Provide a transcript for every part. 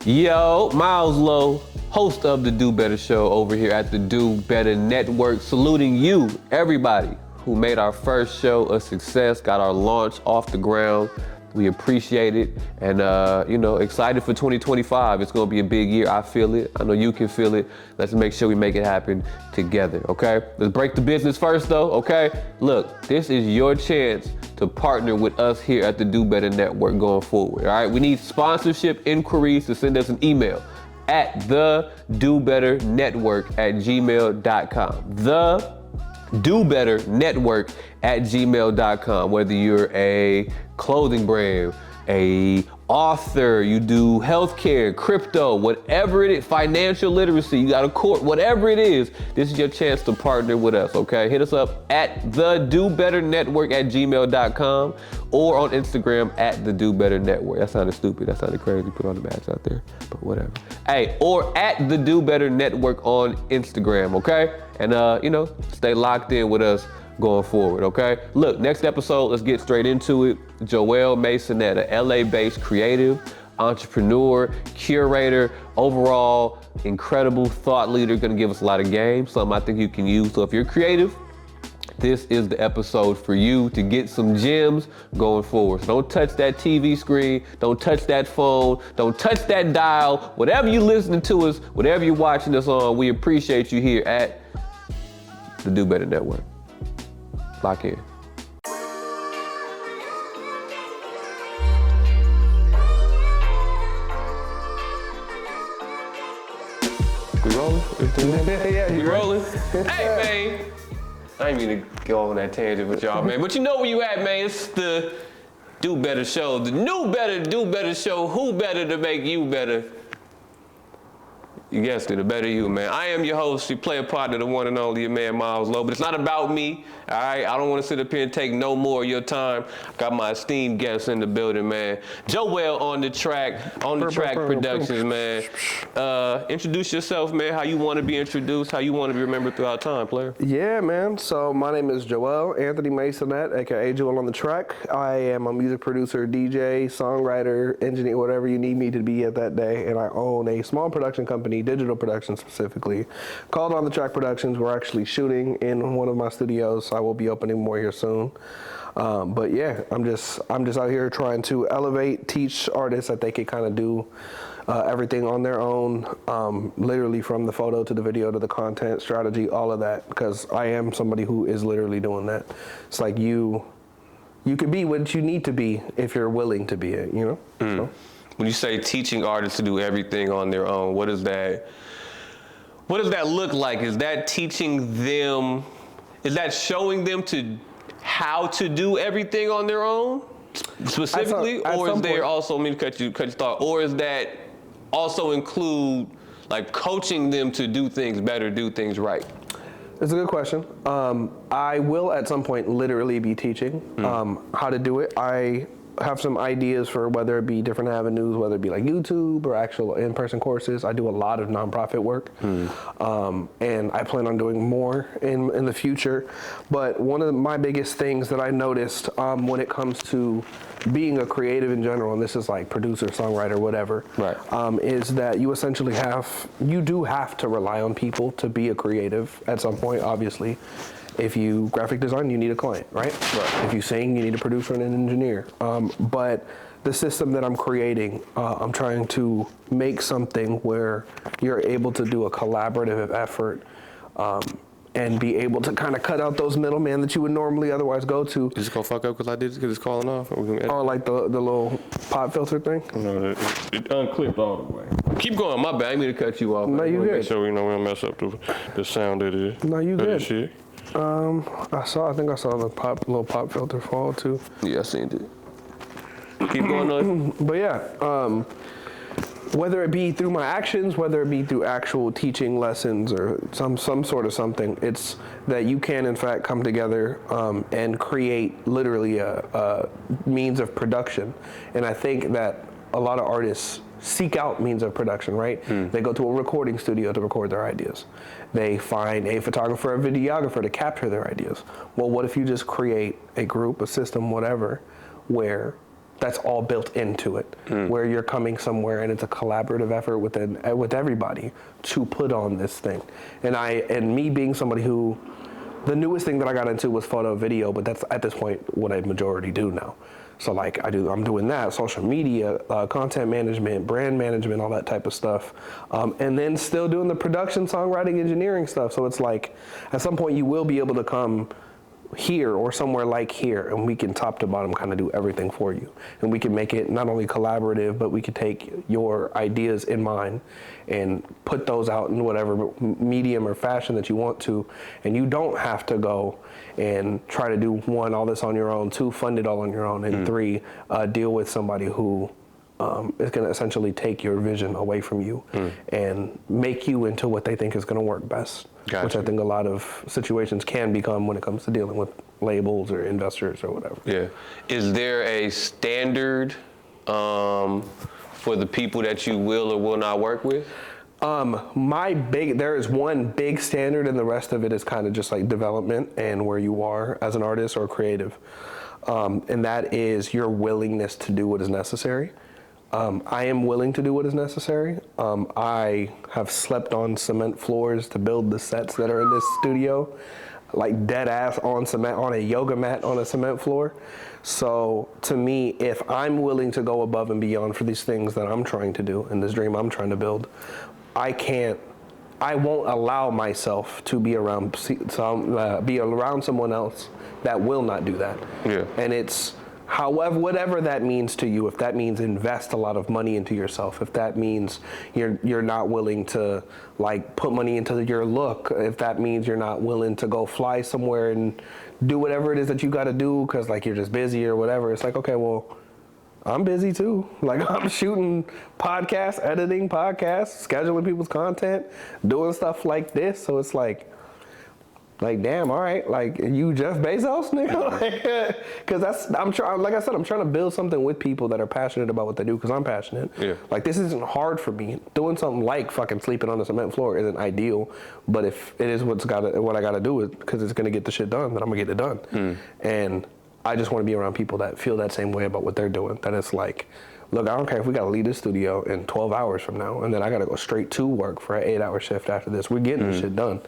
Yo, Miles Lowe, host of the Do Better Show over here at the Do Better Network, saluting you, everybody who made our first show a success, got our launch off the ground. We appreciate it, and excited for 2025. It's gonna be a big year. I feel it. I know you can feel it. Let's make sure we make it happen together, okay? Let's break the business first though, okay? Look, this is your chance to partner with us here at the Do Better Network going forward, all right? We need sponsorship inquiries to send us an email at thedobetternetwork@gmail.com. thedobetternetwork@gmail.com. Whether you're a clothing brand, a author, you do healthcare, crypto, whatever it is, financial literacy, you got a court, whatever it is, this is your chance to partner with us, okay? Hit us up at thedobetternetwork@gmail.com or on Instagram at thedobetternetwork. That sounded stupid, that sounded crazy, put all the badges out there, but whatever. Hey, or at the Do Better Network on Instagram, okay? And stay locked in with us going forward, okay? Look, next episode, let's get straight into it. Joel Maisonet, an LA-based creative, entrepreneur, curator, overall incredible thought leader, gonna give us a lot of game, something I think you can use. So if you're creative, this is the episode for you to get some gems going forward. So don't touch that TV screen, don't touch that phone, don't touch that dial, whatever you're listening to us, whatever you're watching us on, we appreciate you here at the Do Better Network. Lock in. We rolling? Yeah, we rolling? Hey, man. I ain't mean to go on that tangent with y'all, man. But you know where you at, man. It's the Do Better Show. The new better, Do Better Show. Who better to make you better? You guessed it, the better you, man. I am your host, your player partner, the one and only, your man, Miles Lowe. But it's not about me, all right? I don't want to sit up here and take no more of your time. Got my esteemed guests in the building, man. Joel on the track Productions, man. Introduce yourself, man, how you want to be introduced, how you want to be remembered throughout time, player. Yeah, man. So my name is Joel Anthony Maisonet, aka Joel on the Track. I am a music producer, DJ, songwriter, engineer, whatever you need me to be at that day. And I own a small production company, digital production specifically, called On the Track Productions. We're actually shooting in one of my studios. I will be opening more here soon. But yeah, I'm just out here trying to elevate, teach artists that they can kind of do everything on their own, literally from the photo to the video to the content, strategy, all of that, because I am somebody who is literally doing that. It's like you can be what you need to be if you're willing to be it, you know? So. When you say teaching artists to do everything on their own, what does that look like? Is that teaching them, is that showing them how to do everything on their own specifically? Or is there also, let me cut your thought, or is that also include like coaching them to do things better, do things right? It's a good question. I will at some point literally be teaching how to do it. I have some ideas for whether it be different avenues, whether it be like YouTube or actual in-person courses. I do a lot of nonprofit work, and I plan on doing more in the future. But one of my biggest things that I noticed when it comes to being a creative in general, and this is like producer, songwriter, whatever, right. Is that you essentially do have to rely on people to be a creative at some point, obviously. If you graphic design, you need a client, right? If you sing, you need a producer and an engineer. But the system that I'm creating, I'm trying to make something where you're able to do a collaborative effort and be able to kind of cut out those middlemen that you would normally otherwise go to. Is it gonna fuck up because I did it because it's calling off? Or like the little pop filter thing? No, it unclipped all the way. Keep going, my bad, I didn't mean to cut you off. No, you good. Make sure we don't mess up the sound that is. No, you good. Shit. I think I saw the little pop filter fall too. Yeah, I seen it. Keep going on. But yeah, whether it be through my actions, whether it be through actual teaching lessons or some sort of something, it's that you can in fact come together and create literally a means of production. And I think that a lot of artists seek out means of production, right? They go to a recording studio to record their ideas. They find a photographer, a videographer to capture their ideas. Well, what if you just create a group, a system, whatever, where that's all built into it, where you're coming somewhere and it's a collaborative effort with everybody to put on this thing. And me being somebody who, the newest thing that I got into was photo video, but that's at this point what I majority do now. So like I'm doing that, social media, content management, brand management, all that type of stuff. And then still doing the production, songwriting, engineering stuff. So it's like, at some point you will be able to come here or somewhere like here, and we can top to bottom kind of do everything for you. And we can make it not only collaborative, but we could take your ideas in mind and put those out in whatever medium or fashion that you want to. And you don't have to go and try to do one, all this on your own, two, fund it all on your own, and three, deal with somebody who is going to essentially take your vision away from you and make you into what they think is going to work best. Gotcha. Which I think a lot of situations can become when it comes to dealing with labels or investors or whatever. Yeah. Is there a standard for the people that you will or will not work with? There is one big standard, and the rest of it is kind of just like development and where you are as an artist or creative. And that is your willingness to do what is necessary. I am willing to do what is necessary. I have slept on cement floors to build the sets that are in this studio, like dead ass on cement, on a yoga mat on a cement floor. So to me, if I'm willing to go above and beyond for these things that I'm trying to do and this dream I'm trying to build, I won't allow myself to be around someone else that will not do that. Yeah. And it's, however, whatever that means to you, if that means invest a lot of money into yourself, if that means you're not willing to like put money into your look, if that means you're not willing to go fly somewhere and do whatever it is that you got to do because like you're just busy or whatever, it's like, okay, well, I'm busy too. Like I'm shooting podcasts, editing podcasts, scheduling people's content, doing stuff like this. So it's like damn, all right, like you Jeff Bezos, nigga, because I'm trying. Like I said, I'm trying to build something with people that are passionate about what they do. Because I'm passionate. Yeah. Like this isn't hard for me. Doing something like fucking sleeping on the cement floor isn't ideal. But if it is what I gotta do it because it's gonna get the shit done, then I'm gonna get it done. And I just want to be around people that feel that same way about what they're doing. That it's like, look, I don't care if we gotta leave this studio in 12 hours from now, and then I gotta go straight to work for an 8-hour shift after this. We're getting this shit done.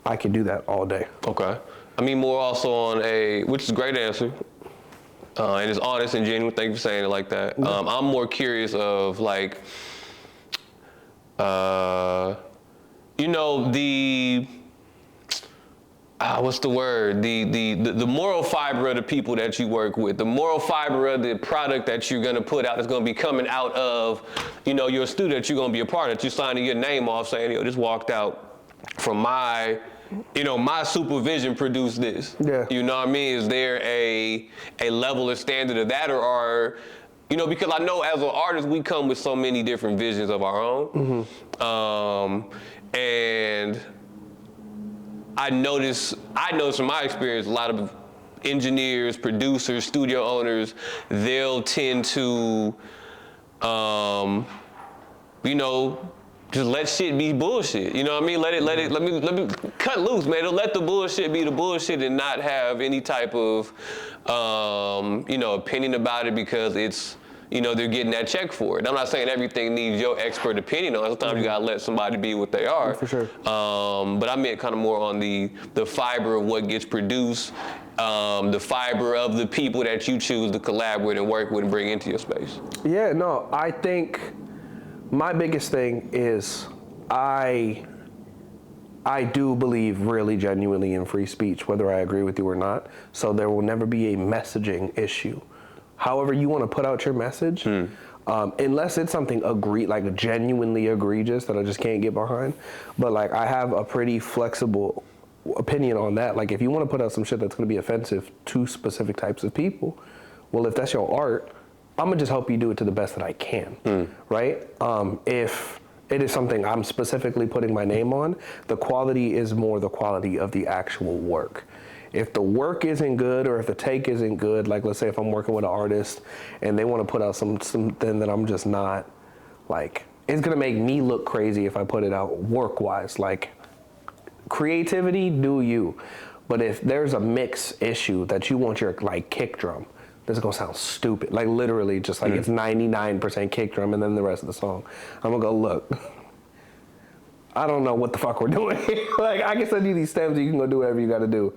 I can do that all day. Okay. I mean, more also on which is a great answer, and it's honest and genuine. Thank you for saying it like that. I'm more curious of like, you know, what's the word? The moral fiber of the people that you work with, the moral fiber of the product that you're gonna put out is gonna be coming out of, you know, your studio that you're gonna be a part of. You're signing your name off saying, yo, just walked out from my supervision produced this. Yeah. You know what I mean? Is there a level or standard of that, or you know, because I know as an artist we come with so many different visions of our own, and I notice from my experience, a lot of engineers, producers, studio owners, they'll tend to, you know, just let shit be bullshit. You know what I mean? Let me cut loose, man. Don't let the bullshit be the bullshit and not have any type of, you know, opinion about it because it's, you know, they're getting that check for it. I'm not saying everything needs your expert opinion on it. Sometimes you gotta let somebody be what they are. For sure. But I meant kind of more on the fiber of what gets produced, the fiber of the people that you choose to collaborate and work with and bring into your space. Yeah, no, I think my biggest thing is I do believe really genuinely in free speech, whether I agree with you or not. So there will never be a messaging issue. However you want to put out your message, unless it's something like genuinely egregious that I just can't get behind. But like I have a pretty flexible opinion on that. Like if you want to put out some shit that's going to be offensive to specific types of people, well, if that's your art, I'm gonna just help you do it to the best that I can, right? If it is something I'm specifically putting my name on, the quality is more the quality of the actual work. If the work isn't good or if the take isn't good, like let's say if I'm working with an artist and they want to put out something that I'm just not, like, it's gonna make me look crazy if I put it out work-wise. Like, creativity, do you. But if there's a mix issue that you want your like kick drum this is gonna sound stupid. Like literally just like it's 99% kick drum and then the rest of the song. I'm gonna go, look, I don't know what the fuck we're doing. Like I can send you these stems, you can go do whatever you gotta do.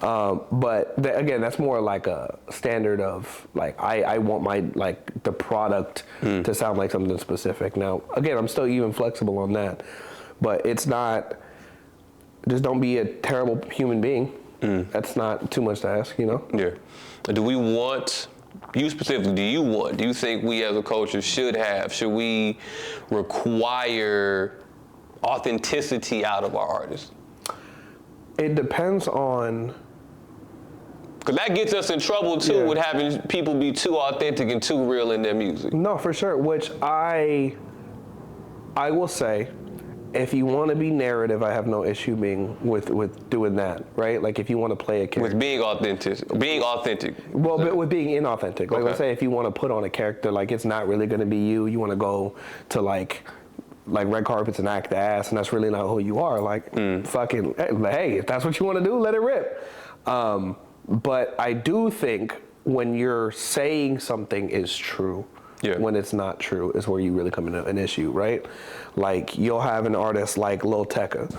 But again, that's more like a standard of like, I want my, like the product to sound like something specific. Now, again, I'm still even flexible on that, but it's not, just don't be a terrible human being. That's not too much to ask, you know? Yeah. Do we want, you specifically, do you think we as a culture should we require authenticity out of our artists? It depends on, because that gets us in trouble too with having people be too authentic and too real in their music. no, for sure, which I will say, if you want to be narrative, I have no issue being with doing that, right? Like if you want to play a character. With being authentic. Well, but with being inauthentic. Like Okay. let's say if you want to put on a character, like it's not really going to be you. You want to go to like red carpets and act the ass, and that's really not who you are. Like fucking, hey, if that's what you want to do, let it rip. But I do think when you're saying something is true, when it's not true is where you really come into an issue, right? Like you'll have an artist like Lil Tecca,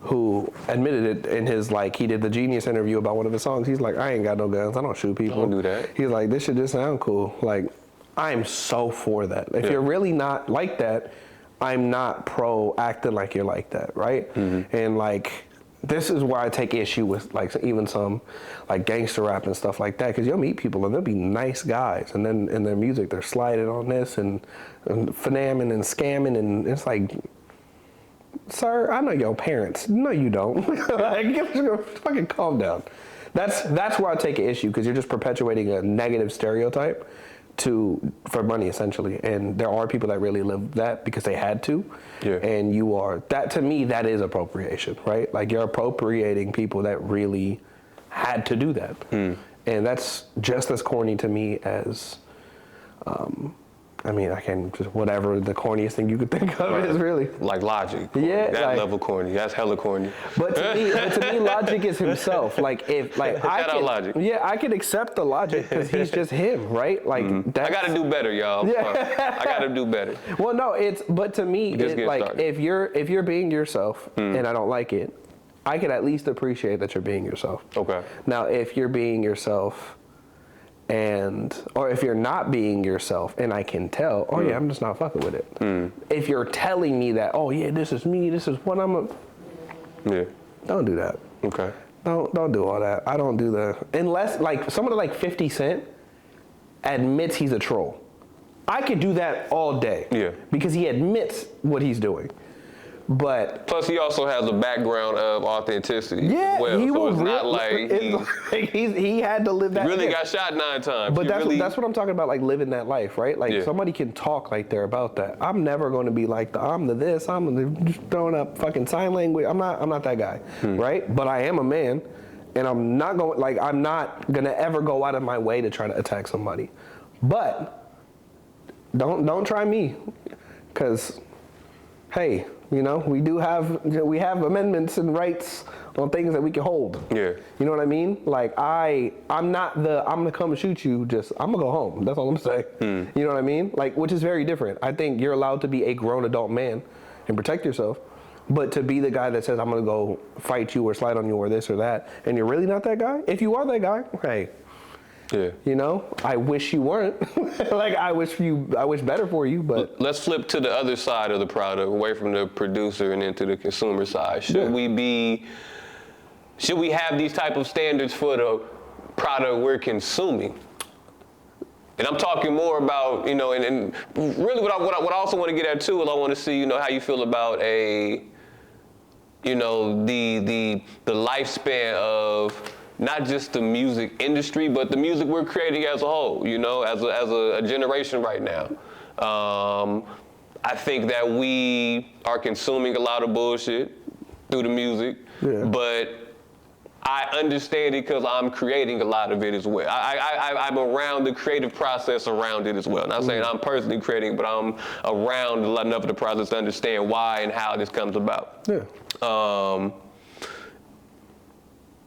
who admitted it in his, like, he did the Genius interview about one of his songs. He's like, I ain't got no guns, I don't shoot people. Don't do that. He's like, this shit just sound cool. Like, I'm so for that. If you're really not like that, I'm not pro acting like you're like that, right? And like, this is why I take issue with like even some like gangster rap and stuff like that, because you'll meet people and they'll be nice guys, and then in their music they're sliding on this and finamming and scamming, and it's like, sir, I know your parents. No, you don't. Like, fucking calm down. That's where I take an issue, because you're just perpetuating a negative stereotype for money, essentially. And there are people that really live that because they had to. And that, to me, that is appropriation, right? Like you're appropriating people that really had to do that. And that's just as corny to me as, I mean, I can just, whatever the corniest thing you could think of is really. Like Logic. Yeah. That level corny. That's hella corny. But to me, Logic is himself. Like Logic. Yeah, I can accept the Logic because he's just him, right? Like I gotta do better, y'all. I gotta do better. Well, no, but to me, like started. if you're being yourself and I don't like it, I can at least appreciate that you're being yourself. Okay. Now, if you're being yourself or if you're not being yourself and I can tell, oh yeah, I'm just not fucking with it. If you're telling me that, oh yeah, this is me, this is what don't do that. Okay. Don't do all that. I don't do unless like somebody like 50 Cent admits he's a troll. I could do that all day. Yeah. Because he admits what he's doing. But plus, he also has a background of authenticity. Yeah, as well. He so was it's not like he had to live that. He really got shot 9 times. But that's what I'm talking about, like living that life, right? Like somebody can talk like they're about that. I'm never going to be like I'm just throwing up fucking sign language. I'm not that guy, right? But I am a man, and I'm not gonna ever go out of my way to try to attack somebody. But don't try me, because hey. You know, we have amendments and rights on things that we can hold. Yeah. You know what I mean? Like I'm gonna come and shoot you, I'm gonna go home. That's all I'm saying. You know what I mean? Like, which is very different. I think you're allowed to be a grown adult man and protect yourself, but to be the guy that says I'm gonna go fight you or slide on you or this or that, and you're really not that guy. If you are that guy, hey. Yeah. You know, I wish you weren't. Like I wish better for you, but let's flip to the other side of the product, away from the producer and into the consumer side. Should we have these type of standards for the product we're consuming? And I'm talking more about, and really what I also want to get at too is I want to see, how you feel about the lifespan of not just the music industry, but the music we're creating as a whole, as a generation right now. I think that we are consuming a lot of bullshit through the music, but I understand it because I'm creating a lot of it as well. I'm around the creative process around it as well. Not saying I'm personally creating, but I'm around enough of the process to understand why and how this comes about. Yeah.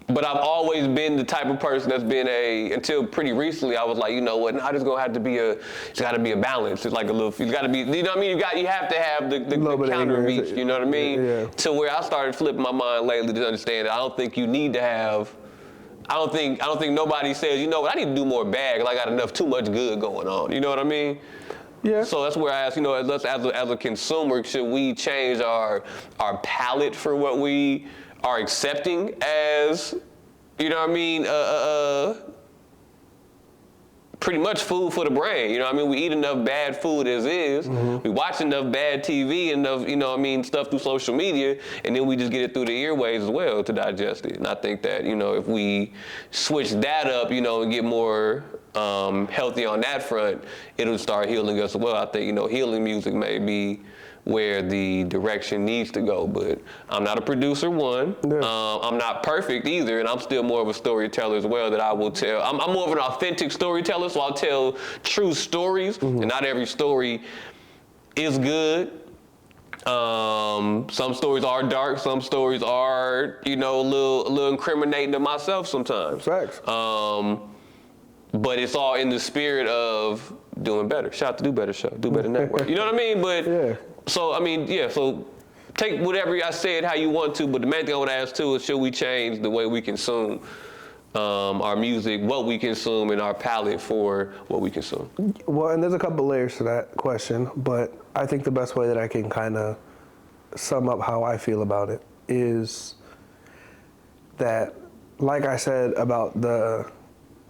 But I've always been the type of person that's been until pretty recently, I was like, you know what, now there's gonna have to be it's gotta be a balance. It's like a little, it's gotta be, you know what I mean? You have to have the counter reach, you know what I mean? Yeah. To where I started flipping my mind lately to understand that I don't think you need to have, I don't think nobody says, you know what, I need to do more bad because I got too much good going on, you know what I mean? Yeah. So that's where I ask, you know, as a consumer, should we change our palette for what we are accepting as, you know what I mean, pretty much food for the brain, you know what I mean? We eat enough bad food as is, we watch enough bad TV, enough, you know what I mean, stuff through social media, and then we just get it through the earwaves as well to digest it. And I think that, you know, if we switch that up, you know, and get more healthy on that front, it'll start healing us as well. I think, you know, healing music may be where the direction needs to go, but I'm not a producer, one. Yeah. I'm not perfect either, and I'm still more of a storyteller as well, that I will tell. I'm more of an authentic storyteller, so I'll tell true stories, and not every story is good. Some stories are dark, some stories are, you know, a little incriminating to myself sometimes. Facts. But it's all in the spirit of doing better. Shout out to Do Better Show, Do Better Network. You know what I mean? But Yeah. so I mean, yeah. So take whatever I said how you want to. But the main thing I want to ask too is, should we change the way we consume our music, what we consume, and our palette for what we consume? Well, and there's a couple layers to that question, but I think the best way that I can kind of sum up how I feel about it is that, like I said about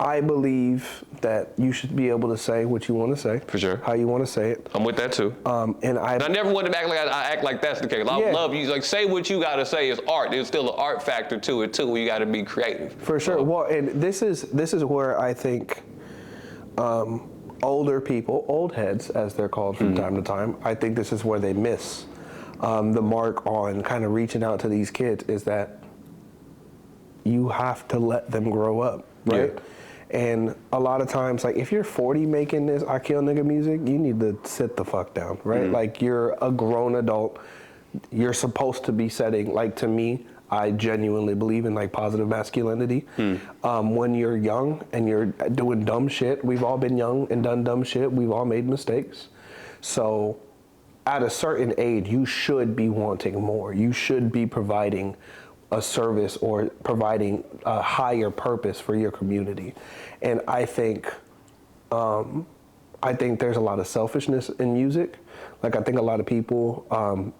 I believe that you should be able to say what you want to say. For sure. How you want to say it. I'm with that too. And I never want to act like I act like that's the case. I love you. Like, say what you gotta say is art. There's still an art factor to it too. You gotta be creative. For sure. Well, and this is where I think older people, old heads as they're called from time to time, I think this is where they miss the mark on kind of reaching out to these kids, is that you have to let them grow up, right? Yeah. And a lot of times, like, if you're 40 making this I Kill Nigga music, you need to sit the fuck down, right? Like, you're a grown adult. You're supposed to be setting, like, to me, I genuinely believe in, like, positive masculinity. When you're young and you're doing dumb shit, we've all been young and done dumb shit. We've all made mistakes. So at a certain age, you should be wanting more. You should be providing a service or providing a higher purpose for your community. And I think there's a lot of selfishness in music. Like, I think a lot of people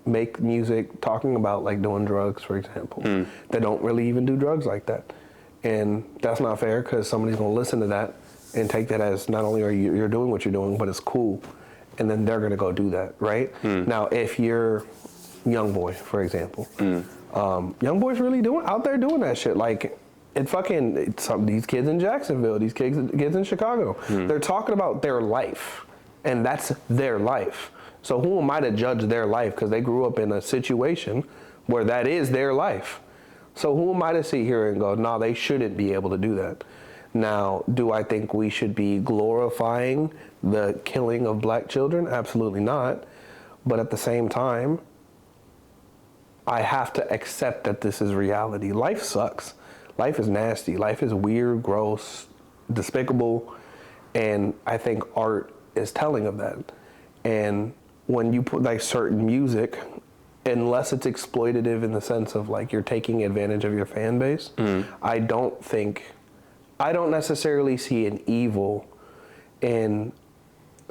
make music talking about, like, doing drugs, for example. They don't really even do drugs like that. And that's not fair, because somebody's gonna listen to that and take that as, not only are you're doing what you're doing, but it's cool. And then they're gonna go do that, right? Now, if you're Young Boy, for example, Young Boy's really out there doing that shit. Like, these kids in Jacksonville, these kids in Chicago, they're talking about their life, and that's their life. So who am I to judge their life? Because they grew up in a situation where that is their life. So who am I to sit here and go, no, they shouldn't be able to do that? Now, do I think we should be glorifying the killing of black children? Absolutely not. But at the same time, I have to accept that this is reality. Life sucks. Life is nasty. Life is weird, gross, despicable. And I think art is telling of that. And when you put, like, certain music, unless it's exploitative in the sense of, like, you're taking advantage of your fan base, I don't necessarily see an evil in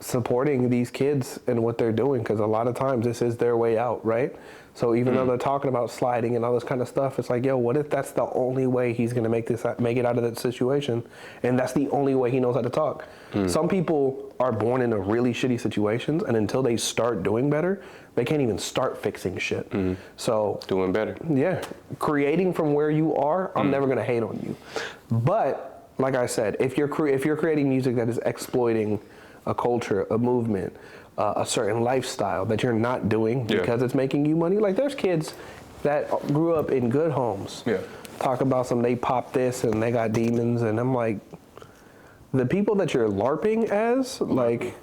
supporting these kids and what they're doing, because a lot of times this is their way out, right? So even though they're talking about sliding and all this kind of stuff, it's like, yo, what if that's the only way he's gonna make it out of that situation, and that's the only way he knows how to talk? Some people are born into really shitty situations, and until they start doing better, they can't even start fixing shit. So doing better. Yeah, creating from where you are, I'm never gonna hate on you. But like I said, if you're creating music that is exploiting a culture, a movement, a certain lifestyle that you're not doing because it's making you money. Like, there's kids that grew up in good homes. Talk about they pop this and they got demons, and I'm like, the people that you're LARPing as, like... It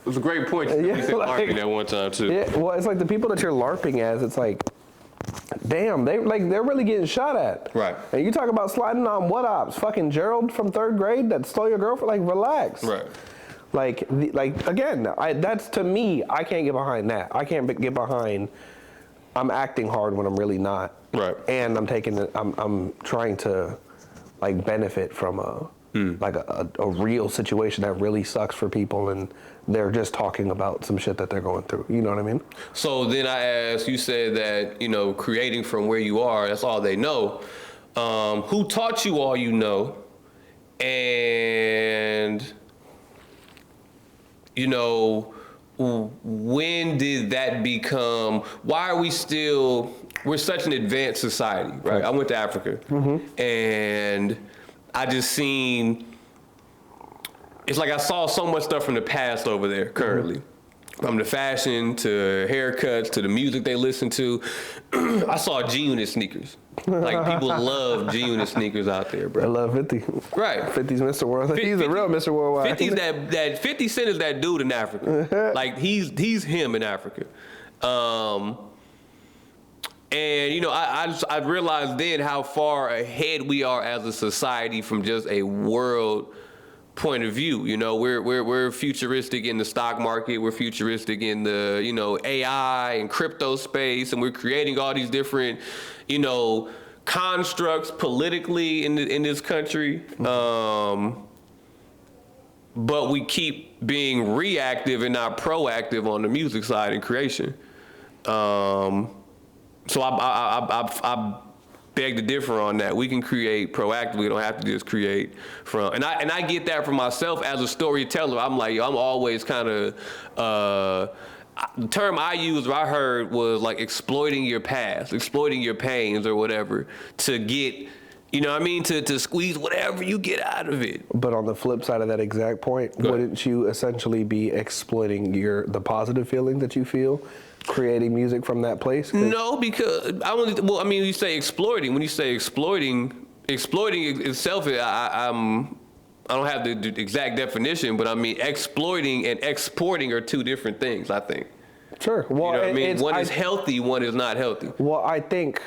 was a great point. You said LARPing at one time, too. Yeah, well, it's like the people that you're LARPing as, it's like, damn, they're really getting shot at. Right. And you talk about sliding on what ops? Fucking Gerald from 3rd grade that stole your girlfriend? Like, relax. Right. Like again, that's to me, I can't get behind that. I can't get behind, I'm acting hard when I'm really not. Right. And I'm trying to, like, benefit from a real situation that really sucks for people, and they're just talking about some shit that they're going through. You know what I mean? So then I asked, you said that, you know, creating from where you are, that's all they know. Who taught you all you know? And, you know, when did that become, why are we still, we're such an advanced society, right? I went to Africa, and I just seen, it's like I saw so much stuff from the past over there currently. From the fashion to haircuts to the music they listen to. I saw G-Unit sneakers. Like, people love G-Unit sneakers out there, bro. I love 50. Right. 50's Mr. World. He's a real Mr. Worldwide. 50's that 50 Cent is that dude in Africa. Like, he's him in Africa. And, you know, I realized then how far ahead we are as a society from just a world point of view. You know, we're futuristic in the stock market, we're futuristic in the, you know, AI and crypto space, and we're creating all these different, you know, constructs politically in this country. But we keep being reactive and not proactive on the music side and creation. So I beg to differ on that. We can create proactively. We don't have to just create from. And I get that for myself as a storyteller. I'm like, I'm always kind of. The term I used, or I heard, was like exploiting your past, exploiting your pains or whatever to get, you know what I mean, to squeeze whatever you get out of it. But on the flip side of that exact point, wouldn't you essentially be exploiting the positive feeling that you feel, creating music from that place? No, because you say exploiting. When you say exploiting itself, I don't have the exact definition, but I mean exploiting and exporting are two different things, I think. Sure. Well, you know what I mean? One is healthy, one is not healthy. Well, I think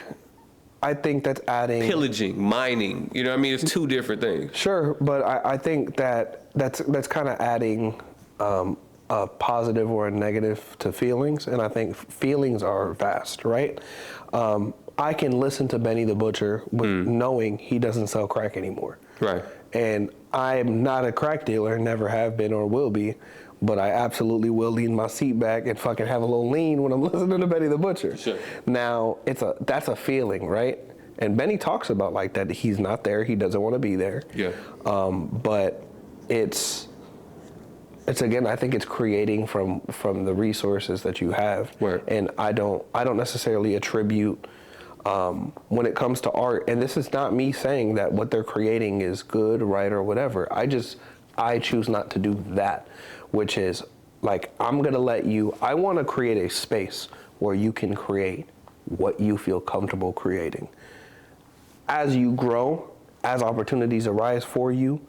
that's adding pillaging, mining. You know what I mean? It's two different things. Sure, but I think that's kind of adding a positive or a negative to feelings, and I think feelings are vast, right? I can listen to Benny the Butcher with knowing he doesn't sell crack anymore. Right. And I'm not a crack dealer, never have been or will be, but I absolutely will lean my seat back and fucking have a little lean when I'm listening to Benny the Butcher. Sure. Now, that's a feeling, right? And Benny talks about like that he's not there, he doesn't want to be there. Yeah. But it's again, I think it's creating from the resources that you have. Right. And I don't necessarily attribute when it comes to art, and this is not me saying that what they're creating is good, right, or whatever. I choose not to do that, which is like, I want to create a space where you can create what you feel comfortable creating. As you grow, as opportunities arise for you,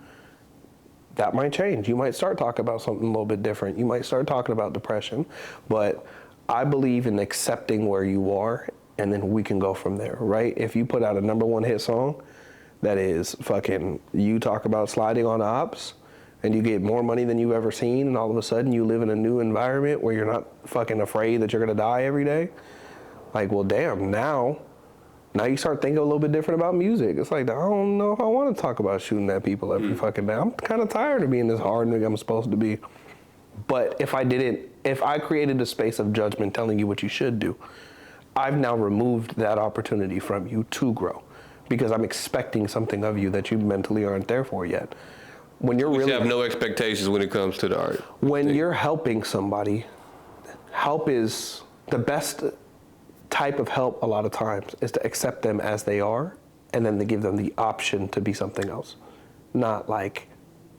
that might change. You might start talking about something a little bit different. You might start talking about depression, but I believe in accepting where you are, and then we can go from there, right? If you put out a #1 hit song that is fucking, you talk about sliding on ops, and you get more money than you've ever seen, and all of a sudden you live in a new environment where you're not fucking afraid that you're gonna die every day, like, well, damn, now you start thinking a little bit different about music. It's like, I don't know if I want to talk about shooting at people every fucking day. I'm kind of tired of being this hard nigga I'm supposed to be. But if I created a space of judgment telling you what you should do, I've now removed that opportunity from you to grow, because I'm expecting something of you that you mentally aren't there for yet. When you're really have no expectations when it comes to the art. When you're helping somebody, help is the best type of help. A lot of times is to accept them as they are, and then to give them the option to be something else. Not like,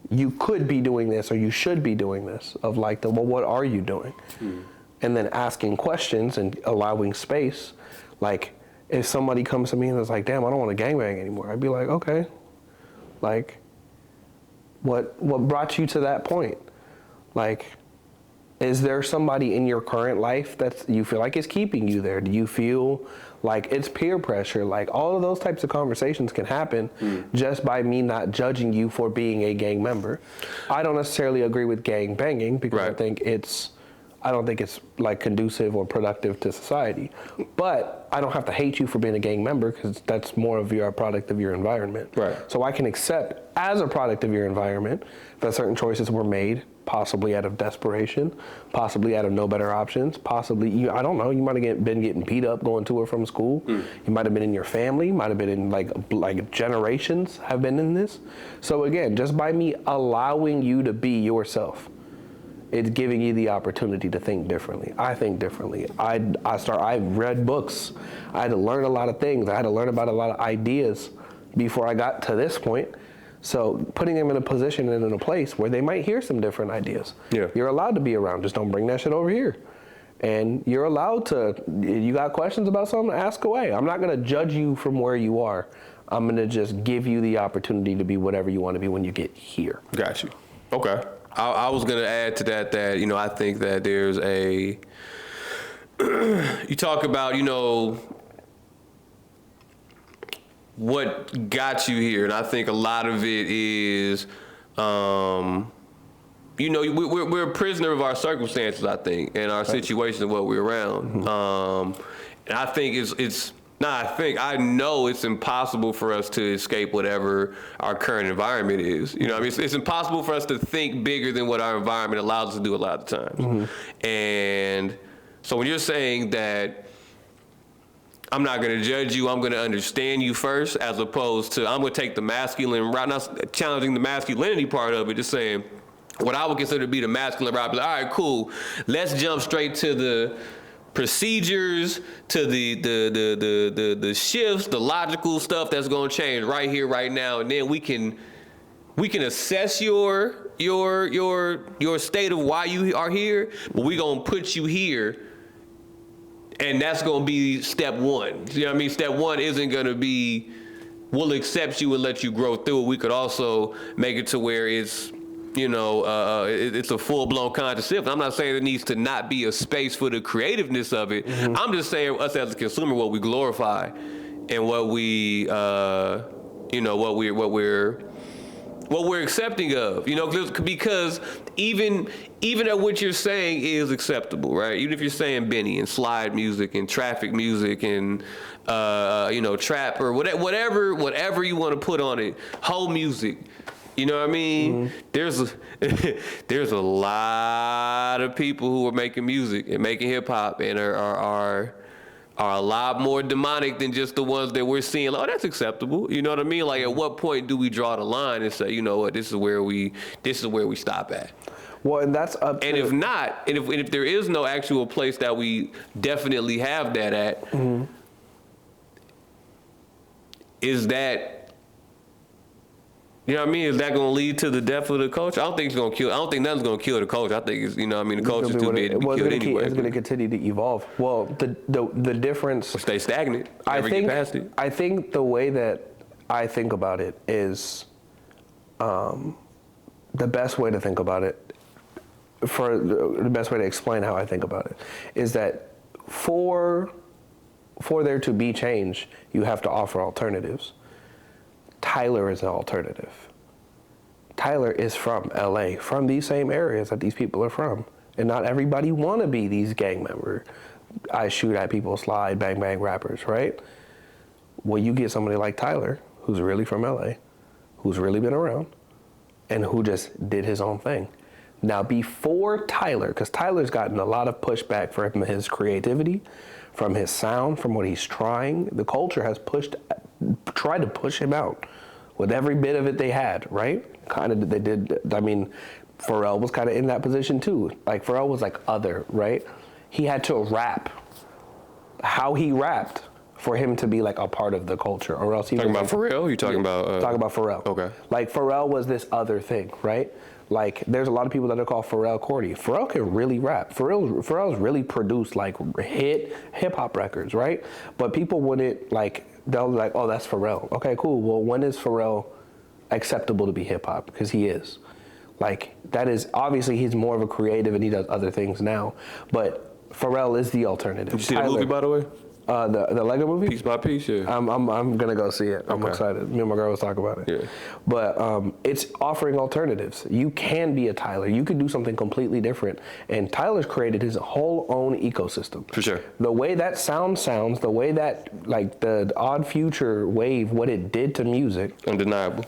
you could be doing this or you should be doing this, of like, well, what are you doing? And then asking questions and allowing space. Like, if somebody comes to me and is like, damn, I don't want to gangbang anymore, I'd be like, okay, like, what brought you to that point? Like, Is there somebody in your current life that you feel like is keeping you there? Do you feel like it's peer pressure? Like all of those types of conversations can happen just by me not judging you for being a gang member. I don't necessarily agree with gang banging because I don't think it's like conducive or productive to society. But I don't have to hate you for being a gang member because that's more of a product of your environment. Right. So I can accept as a product of your environment that certain choices were made, possibly out of desperation, possibly out of no better options, possibly, I don't know, you might have been getting beat up going to or from school. You might have been in your family, might have been in like generations have been in this. So again, just by me allowing you to be yourself, it's giving you the opportunity to think differently. I think differently. I read books. I had to learn a lot of things. I had to learn about a lot of ideas before I got to this point. So putting them in a position and in a place where they might hear some different ideas. Yeah. You're allowed to be around. Just don't bring that shit over here. And you're allowed to, you got questions about something, ask away. I'm not going to judge you from where you are. I'm going to just give you the opportunity to be whatever you want to be when you get here. Got you. Okay. I was going to add to that, you know, I think that there's a, you talk about, you know, what got you here, and I think a lot of it is, you know, we're a prisoner of our circumstances, I think, and our situation and what we're around. And I think I know it's impossible for us to escape whatever our current environment is. You know, I mean, it's impossible for us to think bigger than what our environment allows us to do a lot of times. And so when you're saying that I'm not going to judge you, I'm going to understand you first, as opposed to I'm going to take the masculine route, not challenging the masculinity part of it, just saying what I would consider to be the masculine route. Like, all right, cool, let's jump straight to the procedures, to the shifts, the logical stuff that's going to change right here, right now, and then we can assess your state of why you are here, but we're going to put you here, and that's going to be step one. You know what I mean? Step one isn't going to be, we'll accept you and let you grow through it. We could also make it to where it's, you know, it's a full-blown conscious shift. I'm not saying there needs to not be a space for the creativeness of it. I'm just saying us as a consumer, what we glorify and what we, you know, what we're accepting of, you know, because even at what you're saying is acceptable, right? Even if you're saying Benny and slide music and traffic music and, you know, trap or whatever you want to put on it, whole music. You know what I mean? There's a lot of people who are making music and making hip hop and are a lot more demonic than just the ones that we're seeing. Like, oh, that's acceptable. You know what I mean? Like, at what point do we draw the line and say, you know what, this is where we stop at? Well, and that's up to, and if not, and if there is no actual place that we definitely have that at, is that, you know what I mean? Is that going to lead to the death of the culture? I don't think nothing's going to kill the culture. I think it's, you know what I mean, the culture's too big to be killed anyway. It's going to continue to evolve. Well, the difference, or stay stagnant. I think the way that I think about it is the best way to think about it, for the best way to explain how I think about it, is that for there to be change, you have to offer alternatives. Tyler is an alternative. Tyler is from LA, from these same areas that these people are from. And not everybody want to be these gang member, I shoot at people, slide, bang, bang rappers, right? Well, you get somebody like Tyler, who's really from LA, who's really been around, and who just did his own thing. Now, before Tyler, because Tyler's gotten a lot of pushback from his creativity, from his sound, from what he's trying, the culture has tried to push him out with every bit of it they had, right? They did, I mean, Pharrell was kind of in that position too. Like, Pharrell was like other, right? He had to rap how he rapped for him to be like a part of the culture, or else he talking about Pharrell? You talking about? Talking about Pharrell. Okay. Like, Pharrell was this other thing, right? Like, there's a lot of people that are called Pharrell Cordy. Pharrell can really rap. Pharrell's really produced like hip hop records, right? But people wouldn't like, they'll be like, oh, that's Pharrell. Okay, cool. Well, when is Pharrell acceptable to be hip hop? Because he is. Like, that is, obviously he's more of a creative and he does other things now, but Pharrell is the alternative. Did you see the movie, by the way? The Lego movie? Piece by piece, yeah. I'm gonna go see it. I'm Okay. excited. Me and my girl was talking about it. Yeah. But it's offering alternatives. You can be a Tyler. You could do something completely different. And Tyler's created his whole own ecosystem. For sure. The way that sounds, the way that, like, the Odd Future wave, what it did to music. Undeniable.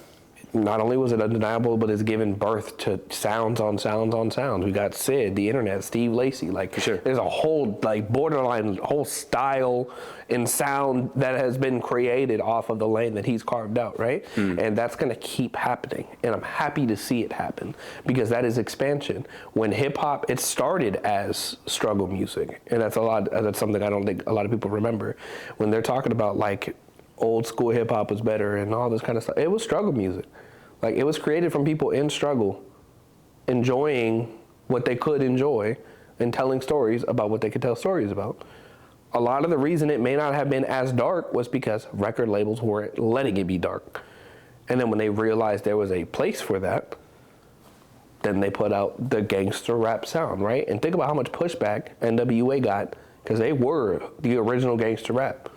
Not only was it undeniable, but it's given birth to sounds on sounds on sounds. We got Sid, the internet, Steve Lacy. Like, For sure. There's a whole, like, borderline whole style and sound that has been created off of the lane that he's carved out, right? And that's gonna keep happening. And I'm happy to see it happen because that is expansion. When hip hop, it started as struggle music, and that's something I don't think a lot of people remember when they're talking about, like, old school hip hop was better and all this kind of stuff. It was struggle music. Like, it was created from people in struggle, enjoying what they could enjoy and telling stories about what they could tell stories about. A lot of the reason it may not have been as dark was because record labels weren't letting it be dark. And then when they realized there was a place for that, then they put out the gangster rap sound, right? And think about how much pushback NWA got because they were the original gangster rap.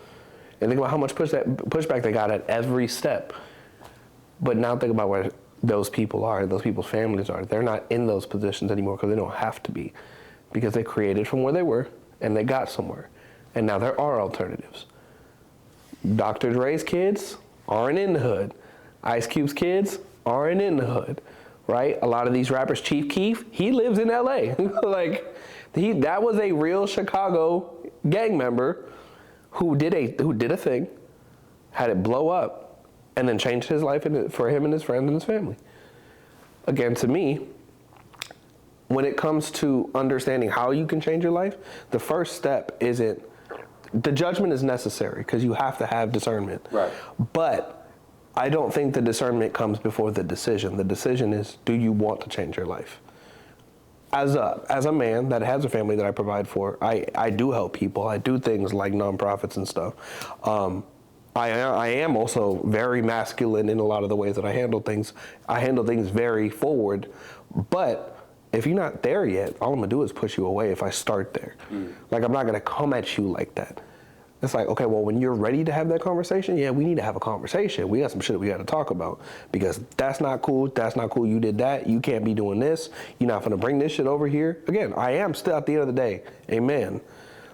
And think about how much pushback they got at every step. But now think about where those people are, those people's families are. They're not in those positions anymore because they don't have to be. Because they created from where they were and they got somewhere. And now there are alternatives. Dr. Dre's kids aren't in the hood. Ice Cube's kids aren't in the hood, right? A lot of these rappers, Chief Keef, he lives in LA. Like, that was a real Chicago gang member who did a thing, had it blow up, and then changed his life for him and his friends and his family. Again, to me, when it comes to understanding how you can change your life, the first step isn't, the judgment is necessary because you have to have discernment. Right. But I don't think the discernment comes before the decision. The decision is, do you want to change your life? As a man that has a family that I provide for, I do help people. I do things like nonprofits and stuff. I am also very masculine in a lot of the ways that I handle things. I handle things very forward, but if you're not there yet, all I'm gonna do is push you away if I start there. Like, I'm not gonna come at you like that. It's like, okay, well, when you're ready to have that conversation, yeah, we need to have a conversation. We got some shit we got to talk about because that's not cool. That's not cool. You did that. You can't be doing this. You're not gonna bring this shit over here. Again, I am still, at the end of the day, a man.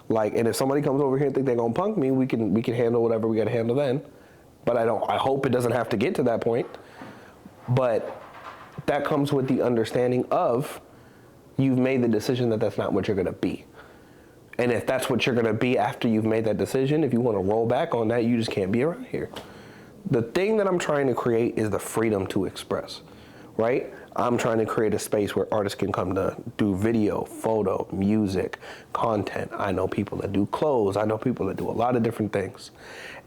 Like, and if somebody comes over here and think they're gonna punk me, we can handle whatever we gotta handle then. But I hope it doesn't have to get to that point. But that comes with the understanding of you've made the decision that that's not what you're gonna be. And if that's what you're gonna be after you've made that decision, if you wanna roll back on that, you just can't be around here. The thing that I'm trying to create is the freedom to express, right? I'm trying to create a space where artists can come to do video, photo, music, content. I know people that do clothes. I know people that do a lot of different things.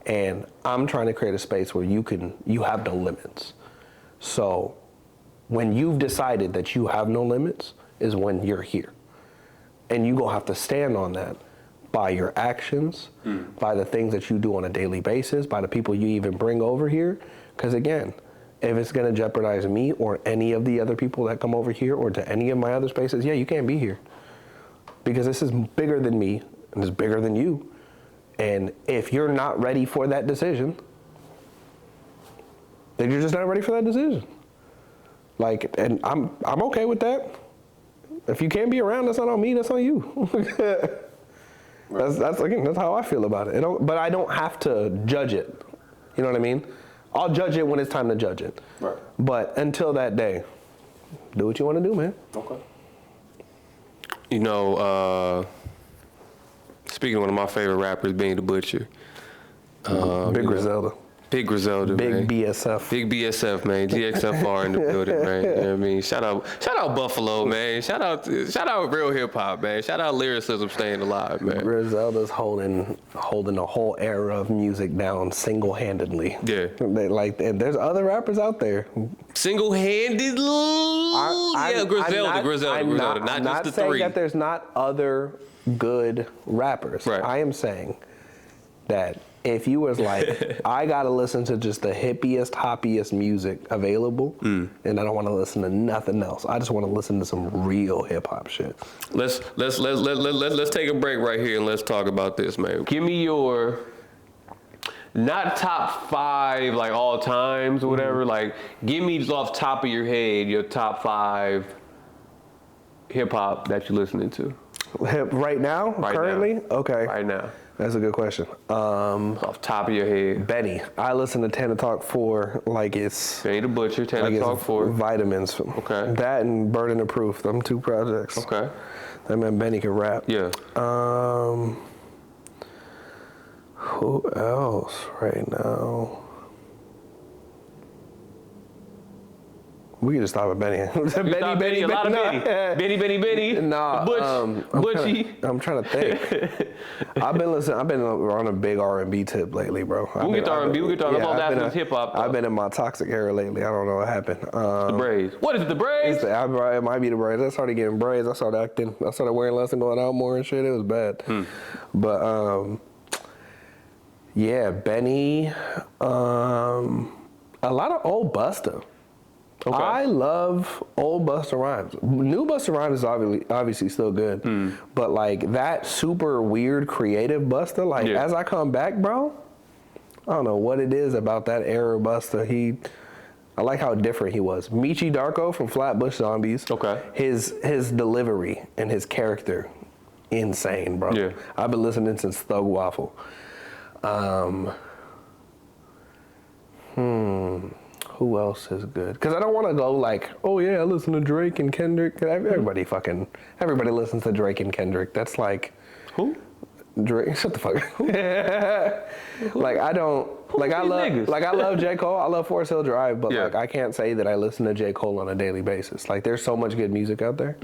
And I'm trying to create a space where you have no limits. So when you've decided that you have no limits is when you're here. And you're gonna have to stand on that by your actions, by the things that you do on a daily basis, by the people you even bring over here. Because again, if it's gonna jeopardize me or any of the other people that come over here or to any of my other spaces, yeah, you can't be here. Because this is bigger than me and it's bigger than you. And if you're not ready for that decision, then you're just not ready for that decision. Like, and I'm okay with that. If you can't be around, that's not on me, that's on you. That's how I feel about it. But I don't have to judge it. You know what I mean? I'll judge it when it's time to judge it. Right. But until that day, do what you want to do, man. Okay. You know, speaking of one of my favorite rappers, being the Butcher. Big Griselda. Big Griselda, man. Big BSF. Big BSF, man. GXFR in the building, man. You know what I mean? Shout out Buffalo, man. Shout out real hip hop, man. Shout out lyricism staying alive, man. Griselda's holding the whole era of music down single-handedly. Yeah. And there's other rappers out there. Single-handedly? Griselda. Not just the saying three. that there's not other good rappers. Right. I am saying that if you was like, I gotta listen to just the hippiest, hoppiest music available, and I don't want to listen to nothing else. I just want to listen to some real hip hop shit. Let's take a break right here and let's talk about this, man. Give me your not top 5 like all times or whatever. Like, give me just off top of your head your top 5 hip hop that you're listening to. Right now, currently, okay. Right now. That's a good question. Off top of your head. Benny. I listen to Tana Talk 4 like it's... Benny the Butcher, Tana Talk 4. Vitamins. Okay. That and Burden the Proof, them 2 projects. Okay. That man Benny can rap. Yeah. Who else right now? We can just stop at Benny. Benny. Nah, Butchie. I'm trying to think. I've been on a big R&B tip lately, bro. We'll get to R&B. We'll get to R&B. I'm on hip hop. I've been in my toxic era lately. I don't know what happened. The braids. What is it, the braids? It might be the braids. I started getting braids. I started acting. I started wearing less and going out more and shit. It was bad. But yeah, Benny. A lot of old Busta. Okay. I love old Busta Rhymes. New Busta Rhymes is obviously still good, but like that super weird creative Busta, like as I come back, bro, I don't know what it is about that era Busta. I like how different he was. Michi Darko from Flatbush Zombies. Okay. His delivery and his character, insane, bro. Yeah. I've been listening since Thug Waffle. Who else is good? Because I don't want to go like, oh yeah, I listen to Drake and Kendrick. Everybody listens to Drake and Kendrick. That's like, who? Drake. Shut the fuck up. Like I don't. Like I love J. Cole. I love Forest Hill Drive, but like I can't say that I listen to J. Cole on a daily basis. Like there's so much good music out there.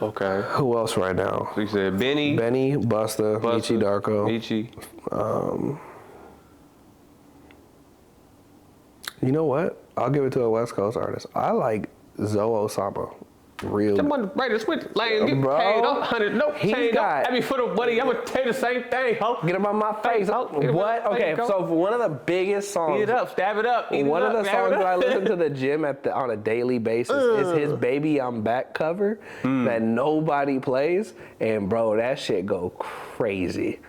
Okay. Who else right now? So you said Benny, Busta, Michi Darko. Michi. You know what? I'll give it to a West Coast artist. I like Zoe Osama. Real. Someone ready to switch lane, get paid up, 100, nope, he got. Happy for the money. I'm gonna tell you the same thing, ho. Get him on my face, ho. What? Okay, so one of the biggest songs. Eat it up, stab it up. One of the songs that I listen to the gym on a daily basis is his "Baby I'm Back" cover that nobody plays, and bro, that shit go crazy.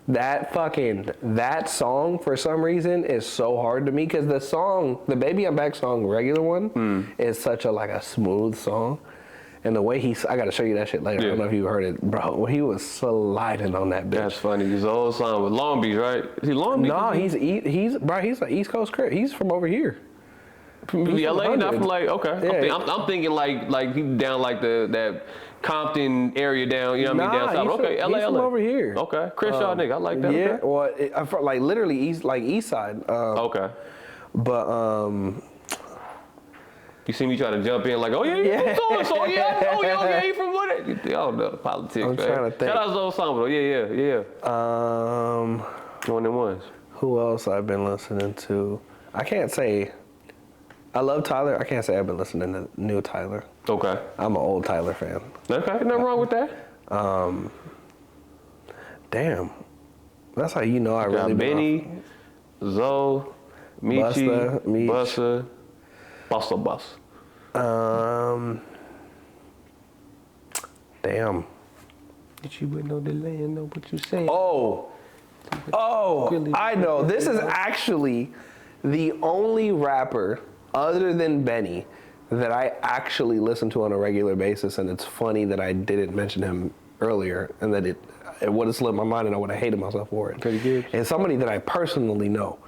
That song for some reason is so hard to me because the "Baby I'm Back" song, regular one, is such a smooth song. And the way I gotta show you that shit later. I don't know if you heard it, bro. He was sliding on that bitch. That's funny. He's an old song with Long Beach, right? Is he Long Beach? No, he's an East Coast crip. He's from over here. LA, not from okay. Yeah. I'm thinking like he down that Compton area down. You know what I mean? Down south. Okay, LA. He's from over here. Okay, Crenshaw nigga. I like that. Yeah. Okay. Well, like literally east side. Okay. But you see me try to jump in like, oh yeah, so yeah, he from what? I don't know politics. I'm trying to think. Shout out to Ensemble. Yeah. One of them ones. Who else I've been listening to? I can't say. I love Tyler. I can't say I've been listening to new Tyler. Okay. I'm an old Tyler fan. Okay, nothing wrong with that. Damn. That's how you know I really Benny, Zoe, Michi, Busta. Bus. Damn. Did you with no delay and know what you saying? Oh, I know. This is actually the only rapper other than Benny that I actually listen to on a regular basis, and it's funny that I didn't mention him earlier, and that it would have slipped my mind, and I would have hated myself for it. Pretty good. And somebody that I personally know.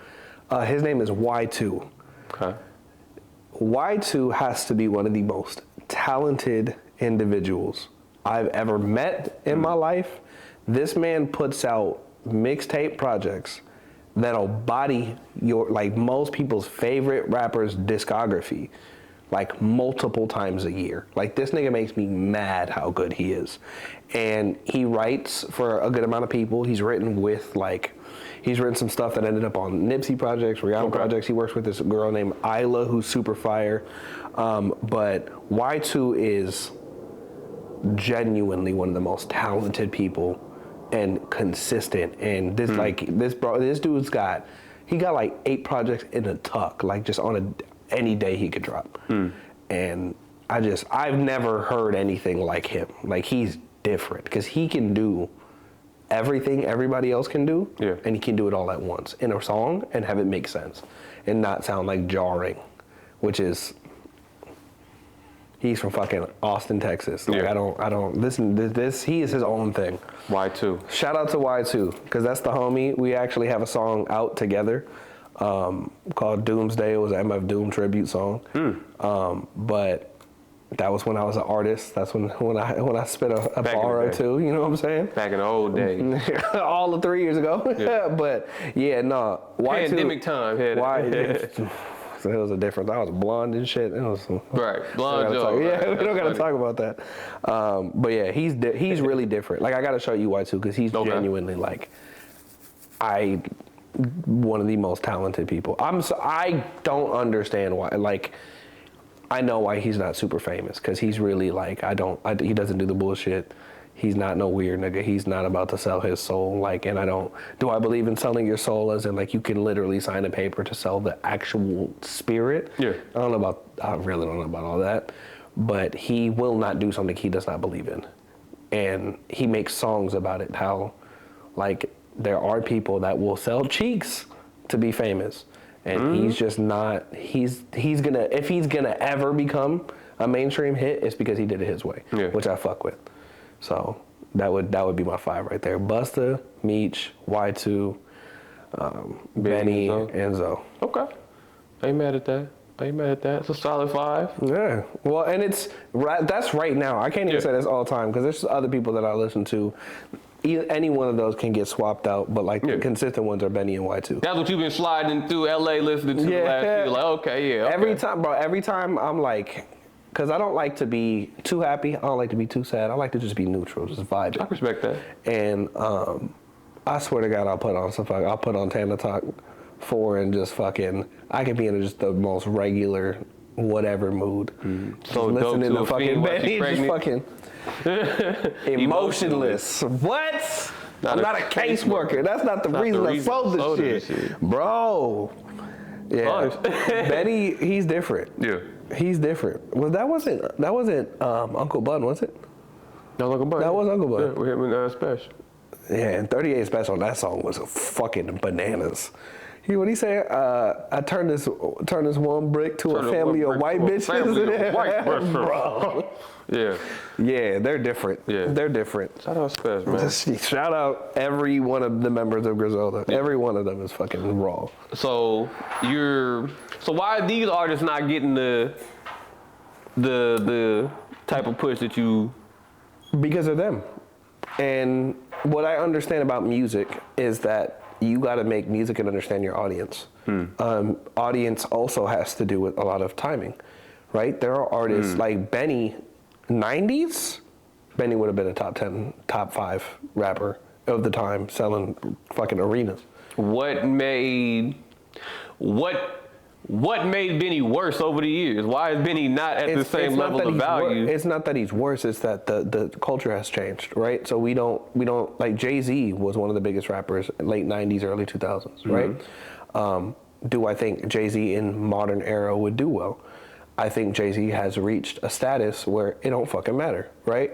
His name is Y2. Okay. Y2 has to be one of the most talented individuals I've ever met in my life. This man puts out mixtape projects that'll body most people's favorite rappers' discography multiple times a year. This nigga makes me mad how good he is. And he writes for a good amount of people. He's written with he's written some stuff that ended up on Nipsey projects, Rihanna projects. He works with this girl named Isla who's super fire. But Y2 is genuinely one of the most talented people and consistent. And this this dude's got like 8 projects in a tuck, like just on any day he could drop. And I've never heard anything like him. Like, he's different because he can do everything everybody else can do, and he can do it all at once in a song and have it make sense and not sound like jarring, which is, he's from fucking Austin, Texas. Like, I don't listen. This he is his own thing. Y2. Shout out to Y2 because that's the homie. We actually have a song out together called Doomsday. It was an MF Doom tribute song. But that was when I was an artist. That's when I spit a bar or two. You know what I'm saying? Back in the old days. All of 3 years ago. But yeah, no. Y2. Pandemic time. So it was a difference. I was blonde and shit. It was right, blonde Joe. Yeah, we don't gotta talk about that. But yeah, he's really different. Like, I gotta show you Y2 because he's genuinely like, one of the most talented people. I don't understand why. Like, I know why he's not super famous because he's really like, he doesn't do the bullshit. He's not no weird nigga. He's not about to sell his soul. Like, and do I believe in selling your soul as in like you can literally sign a paper to sell the actual spirit? Yeah. I really don't know about all that. But he will not do something he does not believe in. And he makes songs about it, how like there are people that will sell cheeks to be famous. And he's just not, if he's gonna ever become a mainstream hit, it's because he did it his way, which I fuck with. So that would be my 5 right there. Busta, Meech, Y2, Benny, Enzo. Okay. I ain't mad at that. It's a solid 5. Yeah. Well, and that's right now. I can't even say that's all time because there's other people that I listen to. Any one of those can get swapped out, but like the consistent ones are Benny and Y2. That's what you've been sliding through LA listening to the last year. Like, okay. Every time I'm like, because I don't like to be too happy. I don't like to be too sad. I like to just be neutral, just vibing. I respect that. And I swear to God, I'll put on Tana Talk 4 and just fucking, I can be in just the most regular whatever mood. So listening to fucking Benny, just fucking emotionless. What? I'm not a caseworker. That's not the reason I sold this shit. Bro. Yeah. Benny, he's different. Yeah. He's different. Well, that wasn't Uncle Bun, was it? That was Uncle Bun. That was Uncle Bun. Yeah, we hit with Special. Yeah, and 38 Special, that song was fucking bananas. What he say? I turned this one brick to a family of white bitches. Bro. Yeah. Yeah, they're different. Yeah. They're different. Shout out Spez, man. Shout out every one of the members of Griselda. Yeah. Every one of them is fucking raw. So why are these artists not getting the type of push that you? Because of them. And what I understand about music is that you got to make music and understand your audience. Audience also has to do with a lot of timing, right? There are artists like Benny, 90s, Benny would have been a top 10, top 5 rapper of the time selling fucking arenas. What made Benny worse over the years? Why is Benny not at the same level of value? It's not that he's worse, it's that the culture has changed, right? So we don't like Jay-Z was one of the biggest rappers in late 90s, early 2000s, right? Do I think Jay-Z in modern era would do well? I think Jay-Z has reached a status where it don't fucking matter, right?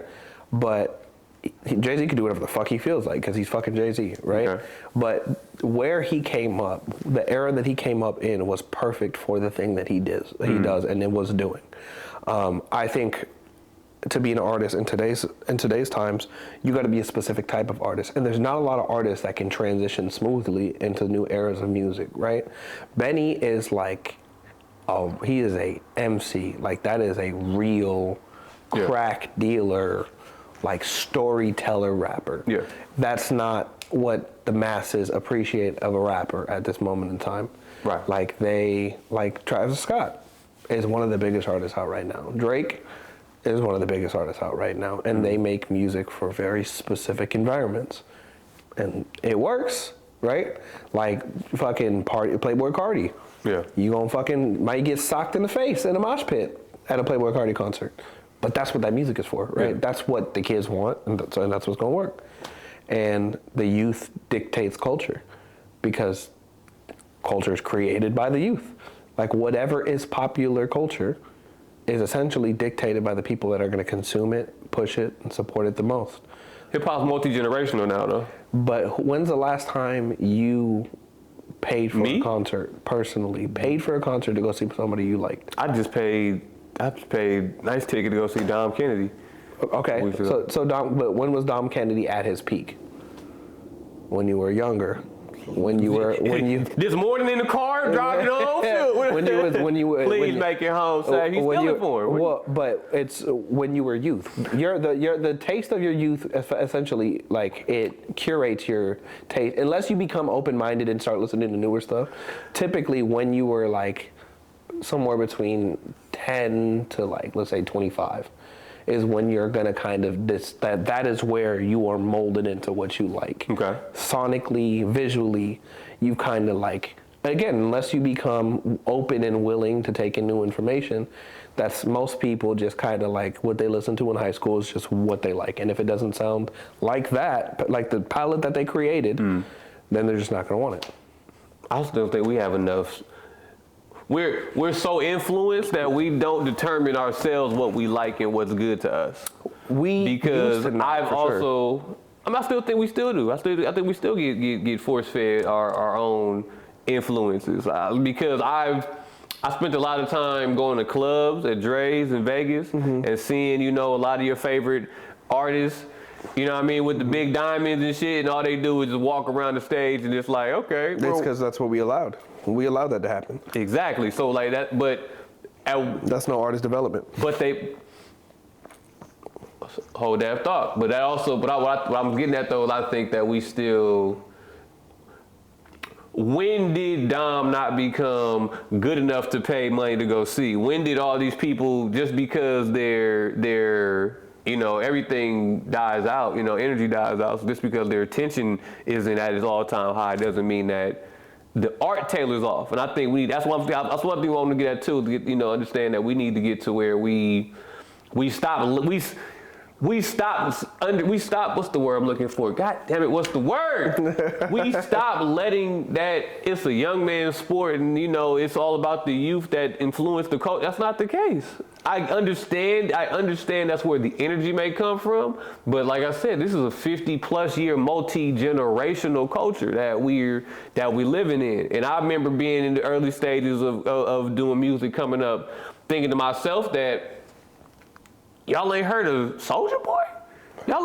But Jay-Z can do whatever the fuck he feels like because he's fucking Jay-Z, right? Okay. But where he came up, the era that he came up in was perfect for the thing that he does, and it was doing. I think to be an artist in today's times, you got to be a specific type of artist, and there's not a lot of artists that can transition smoothly into new eras of music, right? Benny is like, he is a MC, like that is a real crack dealer, like storyteller rapper. Yeah. That's not what the masses appreciate of a rapper at this moment in time. Right. Like Travis Scott is one of the biggest artists out right now. Drake is one of the biggest artists out right now, and they make music for very specific environments, and it works, right? Like fucking Playboy Cardi. Yeah. You gonna fucking might get socked in the face in a mosh pit at a Playboy Cardi concert. But that's what that music is for, right? Yeah. That's what the kids want, and that's what's going to work. And the youth dictates culture, because culture is created by the youth. Like, whatever is popular culture is essentially dictated by the people that are going to consume it, push it, and support it the most. Hip-hop's multi-generational now, though. But when's the last time you paid for a concert, personally, paid for a concert to go see somebody you liked? I just paid nice ticket to go see Dom Kennedy. Okay, so Dom, but when was Dom Kennedy at his peak? When you were younger, when you this morning in the car driving home. when you were please make it home. Say he's stealing for him. Well, but it's when you were youth. The taste of your youth essentially, like, it curates your taste. Unless you become open-minded and start listening to newer stuff. Typically, when you were like somewhere between 10 to, like, let's say 25, is when you're gonna kind of that is where you are molded into what you like. Okay. Sonically, visually, you kind of like, again, unless you become open and willing to take in new information, that's most people just kind of like what they listen to in high school is just what they like. And if it doesn't sound like that, like the palette that they created, then they're just not gonna want it. I still think we have enough. We're so influenced that we don't determine ourselves what we like and what's good to us. Because I've also, sure. I still think we still do. I think we still get force fed our own influences. Because I spent a lot of time going to clubs at Dre's in Vegas and seeing, a lot of your favorite artists. You know what I mean, with the big diamonds and shit, and all they do is just walk around the stage and it's like, okay. It's because that's what we allowed. We allowed that to happen. Exactly. So like that, but that's no artist development. But they hold that thought. But that also, what I'm getting at though, is I think that we still. When did Dom not become good enough to pay money to go see? When did all these people, just because they're everything dies out, energy dies out. So just because their attention isn't at its all-time high doesn't mean that the art tailors off. And I think that's one thing I want to get at too, to get, understand that we need to get to where we stop, what's the word I'm looking for? God damn it, what's the word? We stop letting that it's a young man's sport and, it's all about the youth that influence the culture. That's not the case. I understand that's where the energy may come from, but like I said, this is a 50+ year multi-generational culture that we living in. And I remember being in the early stages of doing music coming up, thinking to myself that y'all ain't heard of Soulja Boy? Y'all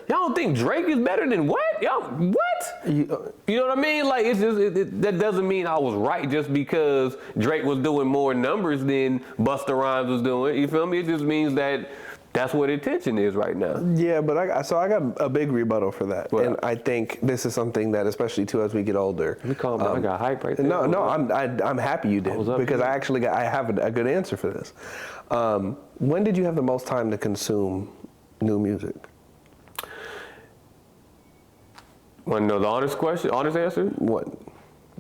don't think Drake is better than what? Y'all, what? You know what I mean? Like, it's just, that doesn't mean I was right just because Drake was doing more numbers than Busta Rhymes was doing. You feel me? It just means that that's where the attention is right now. Yeah, but I got a big rebuttal for that. Well, and I think this is something that, especially too, as we get older. You calm down. I got hype right there. No, I'm happy you did, because I have a good answer for this. When did you have the most time to consume new music? Want to know the honest answer? What?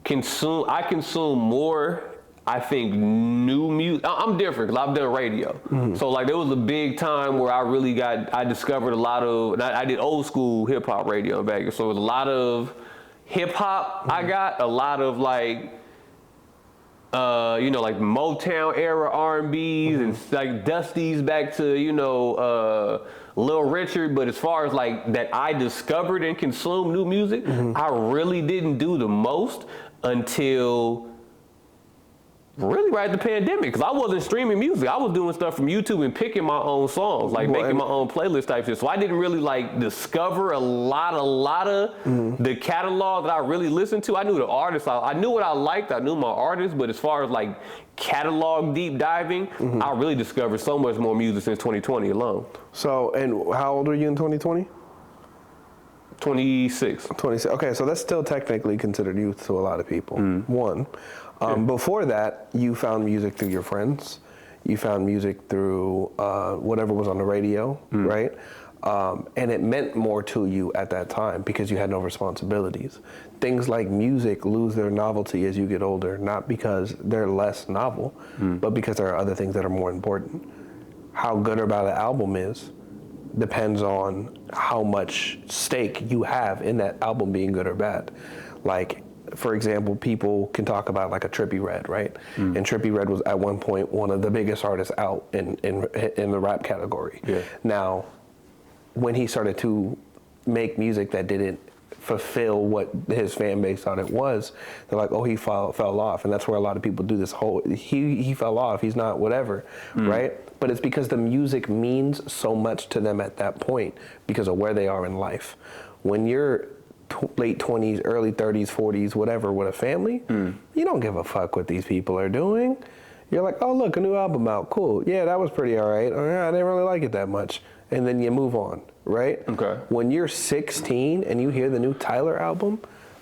I consume more, I think, new music. I'm different because I've done radio. So like there was a big time where I discovered a lot of, and I did old school hip hop radio in Vegas. So it was a lot of hip hop I got, a lot of like, like Motown era R&Bs and like Dusty's back to, Lil Richard. But as far as like that I discovered and consumed new music, I really didn't do the most until really right at the pandemic, because I wasn't streaming music. I was doing stuff from YouTube and picking my own songs, like making my own playlist type shit. So I didn't really like discover a lot of the catalog that I really listened to. I knew the artists, I knew what I liked, I knew my artists, but as far as like catalog deep diving, I really discovered so much more music since 2020 alone. So, and how old are you in 2020? 26. 26. Okay, so that's still technically considered youth to a lot of people. One. Before that, you found music through your friends. You found music through whatever was on the radio, right? And it meant more to you at that time because you had no responsibilities. Things like music lose their novelty as you get older, not because they're less novel, but because there are other things that are more important. how good or bad the album is depends on how much stake you have in that album being good or bad. Like, for example, people can talk about like a Trippie Redd, right? And Trippie Redd was at one point one of the biggest artists out in the rap category. Yeah. Now, when he started to make music that didn't fulfill what his fan base thought it was, they're like, oh, he fell off. And that's where a lot of people do this whole, he fell off, he's not whatever, right? But it's because the music means so much to them at that point because of where they are in life. When you're late 20s, early 30s, 40s, whatever, with a family, you don't give a fuck what these people are doing. You're like, oh, look, a new album out, cool. Yeah, that was pretty all right. Oh, yeah, I didn't really like it that much. And then you move on, right? Okay. When you're 16 and you hear the new Tyler album,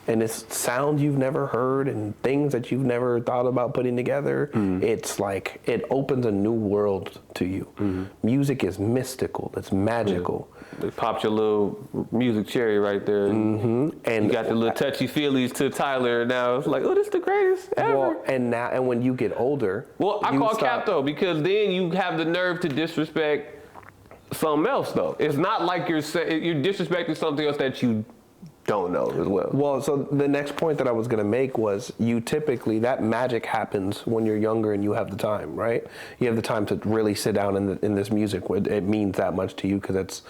and it's sound you've never heard and things that you've never thought about putting together, it's like, it opens a new world to you. Music is mystical, it's magical. They popped your little music cherry right there. And you got the little touchy-feelies to Tyler, and now it's like, oh, this is the greatest ever. Well, and when you get older... Well, I call cap, though, because then you have the nerve to disrespect something else, though. It's not like you're disrespecting something else that you don't know as well. Well, so the next point that I was going to make was you typically, that magic happens when you're younger and you have the time, right? You have the time to really sit down in this music. It means that much to you because it's,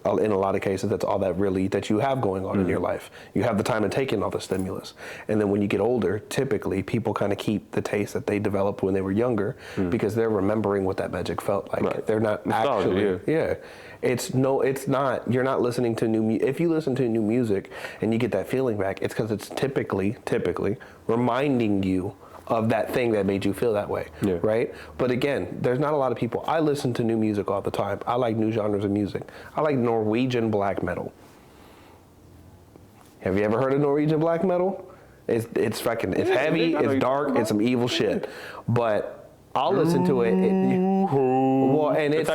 in a lot of cases, that's all that you have going on in your life. You have the time to take in all the stimulus. And then when you get older, typically people kind of keep the taste that they developed when they were younger because they're remembering what that magic felt like. Right. They're not actually, it's not, you're not listening to if you listen to new music and you get that feeling back, it's because it's typically reminding you of that thing that made you feel that way, right? But again, there's not a lot of people. I listen to new music all the time. I like new genres of music. I like Norwegian black metal. Have you ever heard of Norwegian black metal? It's heavy, it's dark, it's some evil shit. But I'll listen to it. Well, and it's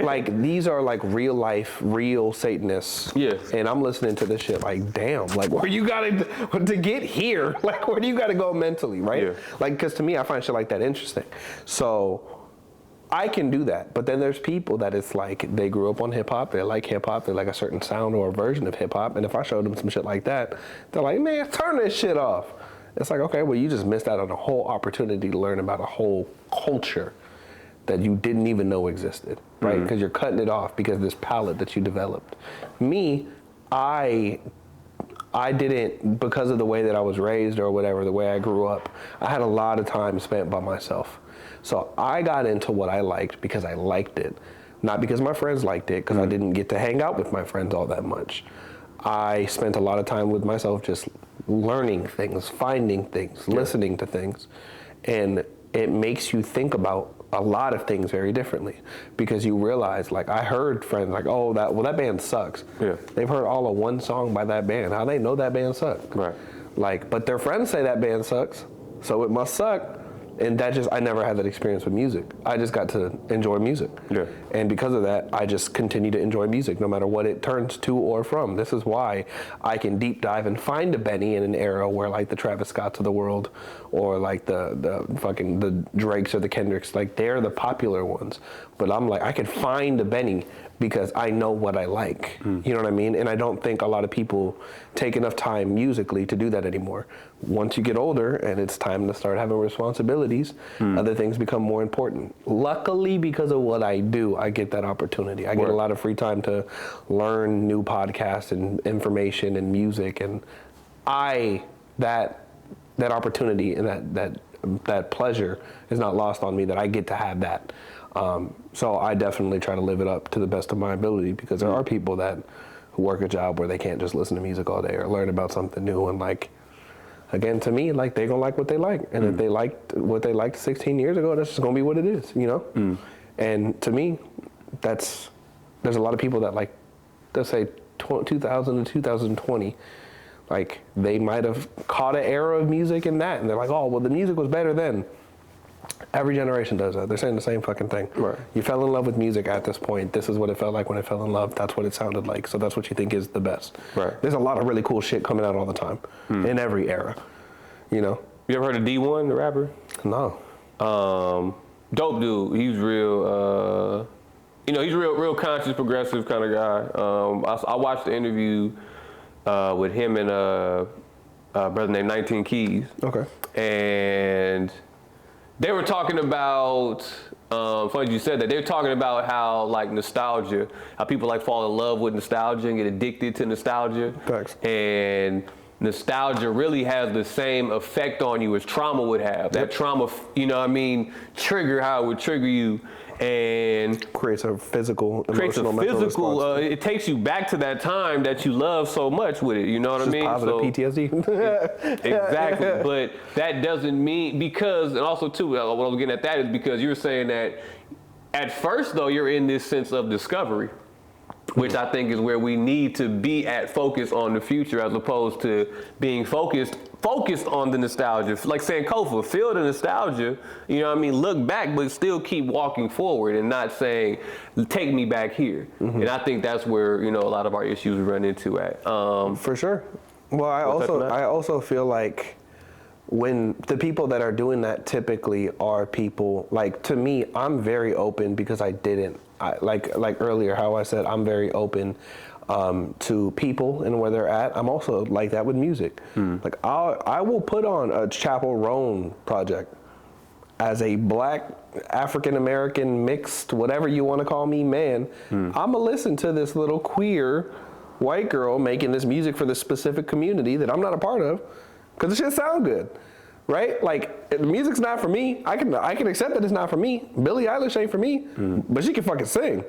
like, these are like real life, real Satanists. Yes. And I'm listening to this shit like, damn, like where you gotta, to get here, like where do you gotta go mentally, right? Yeah. Like, cause to me, I find shit like that interesting. So I can do that. But then there's people that it's like, they grew up on hip hop, they like a certain sound or a version of hip hop. And if I showed them some shit like that, they're like, man, turn this shit off. It's like, okay, well, you just missed out on a whole opportunity to learn about a whole culture that you didn't even know existed, right? Because you're cutting it off because of this palette that you developed. Me, I didn't, because of the way that I was raised or whatever, the way I grew up, I had a lot of time spent by myself. So I got into what I liked because I liked it, not because my friends liked it, because I didn't get to hang out with my friends all that much. I spent a lot of time with myself just learning things, finding things, listening to things. And it makes you think about a lot of things very differently because you realize, like, I heard friends like, oh, that band sucks. Yeah. They've heard all of one song by that band. How they know that band sucks? Right. Like, but their friends say that band sucks, so it must suck. And I never had that experience with music. I just got to enjoy music. Yeah. And because of that, I just continue to enjoy music no matter what it turns to or from. This is why I can deep dive and find a Benny in an era where like the Travis Scotts of the world or like the Drakes or the Kendricks, like they're the popular ones. But I'm like, I could find a Benny because I know what I like. You know what I mean? And I don't think a lot of people take enough time musically to do that anymore. Once you get older and it's time to start having responsibilities, other things become more important. Luckily, because of what I do, I get that opportunity. I get a lot of free time to learn new podcasts and information and music. And that opportunity and that pleasure is not lost on me that I get to have that. So I definitely try to live it up to the best of my ability because there are people who work a job where they can't just listen to music all day or learn about something new. And like, again, to me, like they're gonna like what they like. And if they liked what they liked 16 years ago, that's just gonna be what it is, you know? And to me, there's a lot of people that like, let's say 2000 to 2020, like they might have caught an era of music in that. And they're like, oh, well, the music was better then. Every generation does that. They're saying the same fucking thing. Right. You fell in love with music at this point. This is what it felt like when I fell in love. That's what it sounded like. So that's what you think is the best. Right. There's a lot of really cool shit coming out all the time in every era. You know? You ever heard of D1, the rapper? No. Dope dude. He's real. You know, he's real conscious, progressive kind of guy. I watched the interview with him and a brother named 19 Keys. Okay. And they were talking about, funny you said that, they were talking about how like nostalgia, how people like fall in love with nostalgia and get addicted to nostalgia. Thanks. And nostalgia really has the same effect on you as trauma would have. That trauma, you know what I mean, trigger how it would trigger you. And creates a physical, emotional, mental response. It takes you back to that time that you love so much with it. You know what I mean? Positive PTSD. Exactly, but that doesn't mean, because, and also too, what I was getting at that is because you were saying that at first though you're in this sense of discovery, which I think is where we need to be at, focus on the future as opposed to being focused on the nostalgia. Like saying Kofa, feel the nostalgia, you know what I mean, look back, but still keep walking forward and not saying, take me back here. And I think that's where, you know, a lot of our issues run into at. For sure. Well, I also feel like when the people that are doing that typically are people, like to me, I'm very open because like earlier how I said I'm very open to people and where they're at. I'm also like that with music. Like I will put on a Chapel Roan project as a black African American mixed whatever you want to call me man. I'ma listen to this little queer white girl making this music for this specific community that I'm not a part of because the shit sound good. Right? Like, the music's not for me. I can accept that it's not for me. Billie Eilish ain't for me, but she can fucking sing.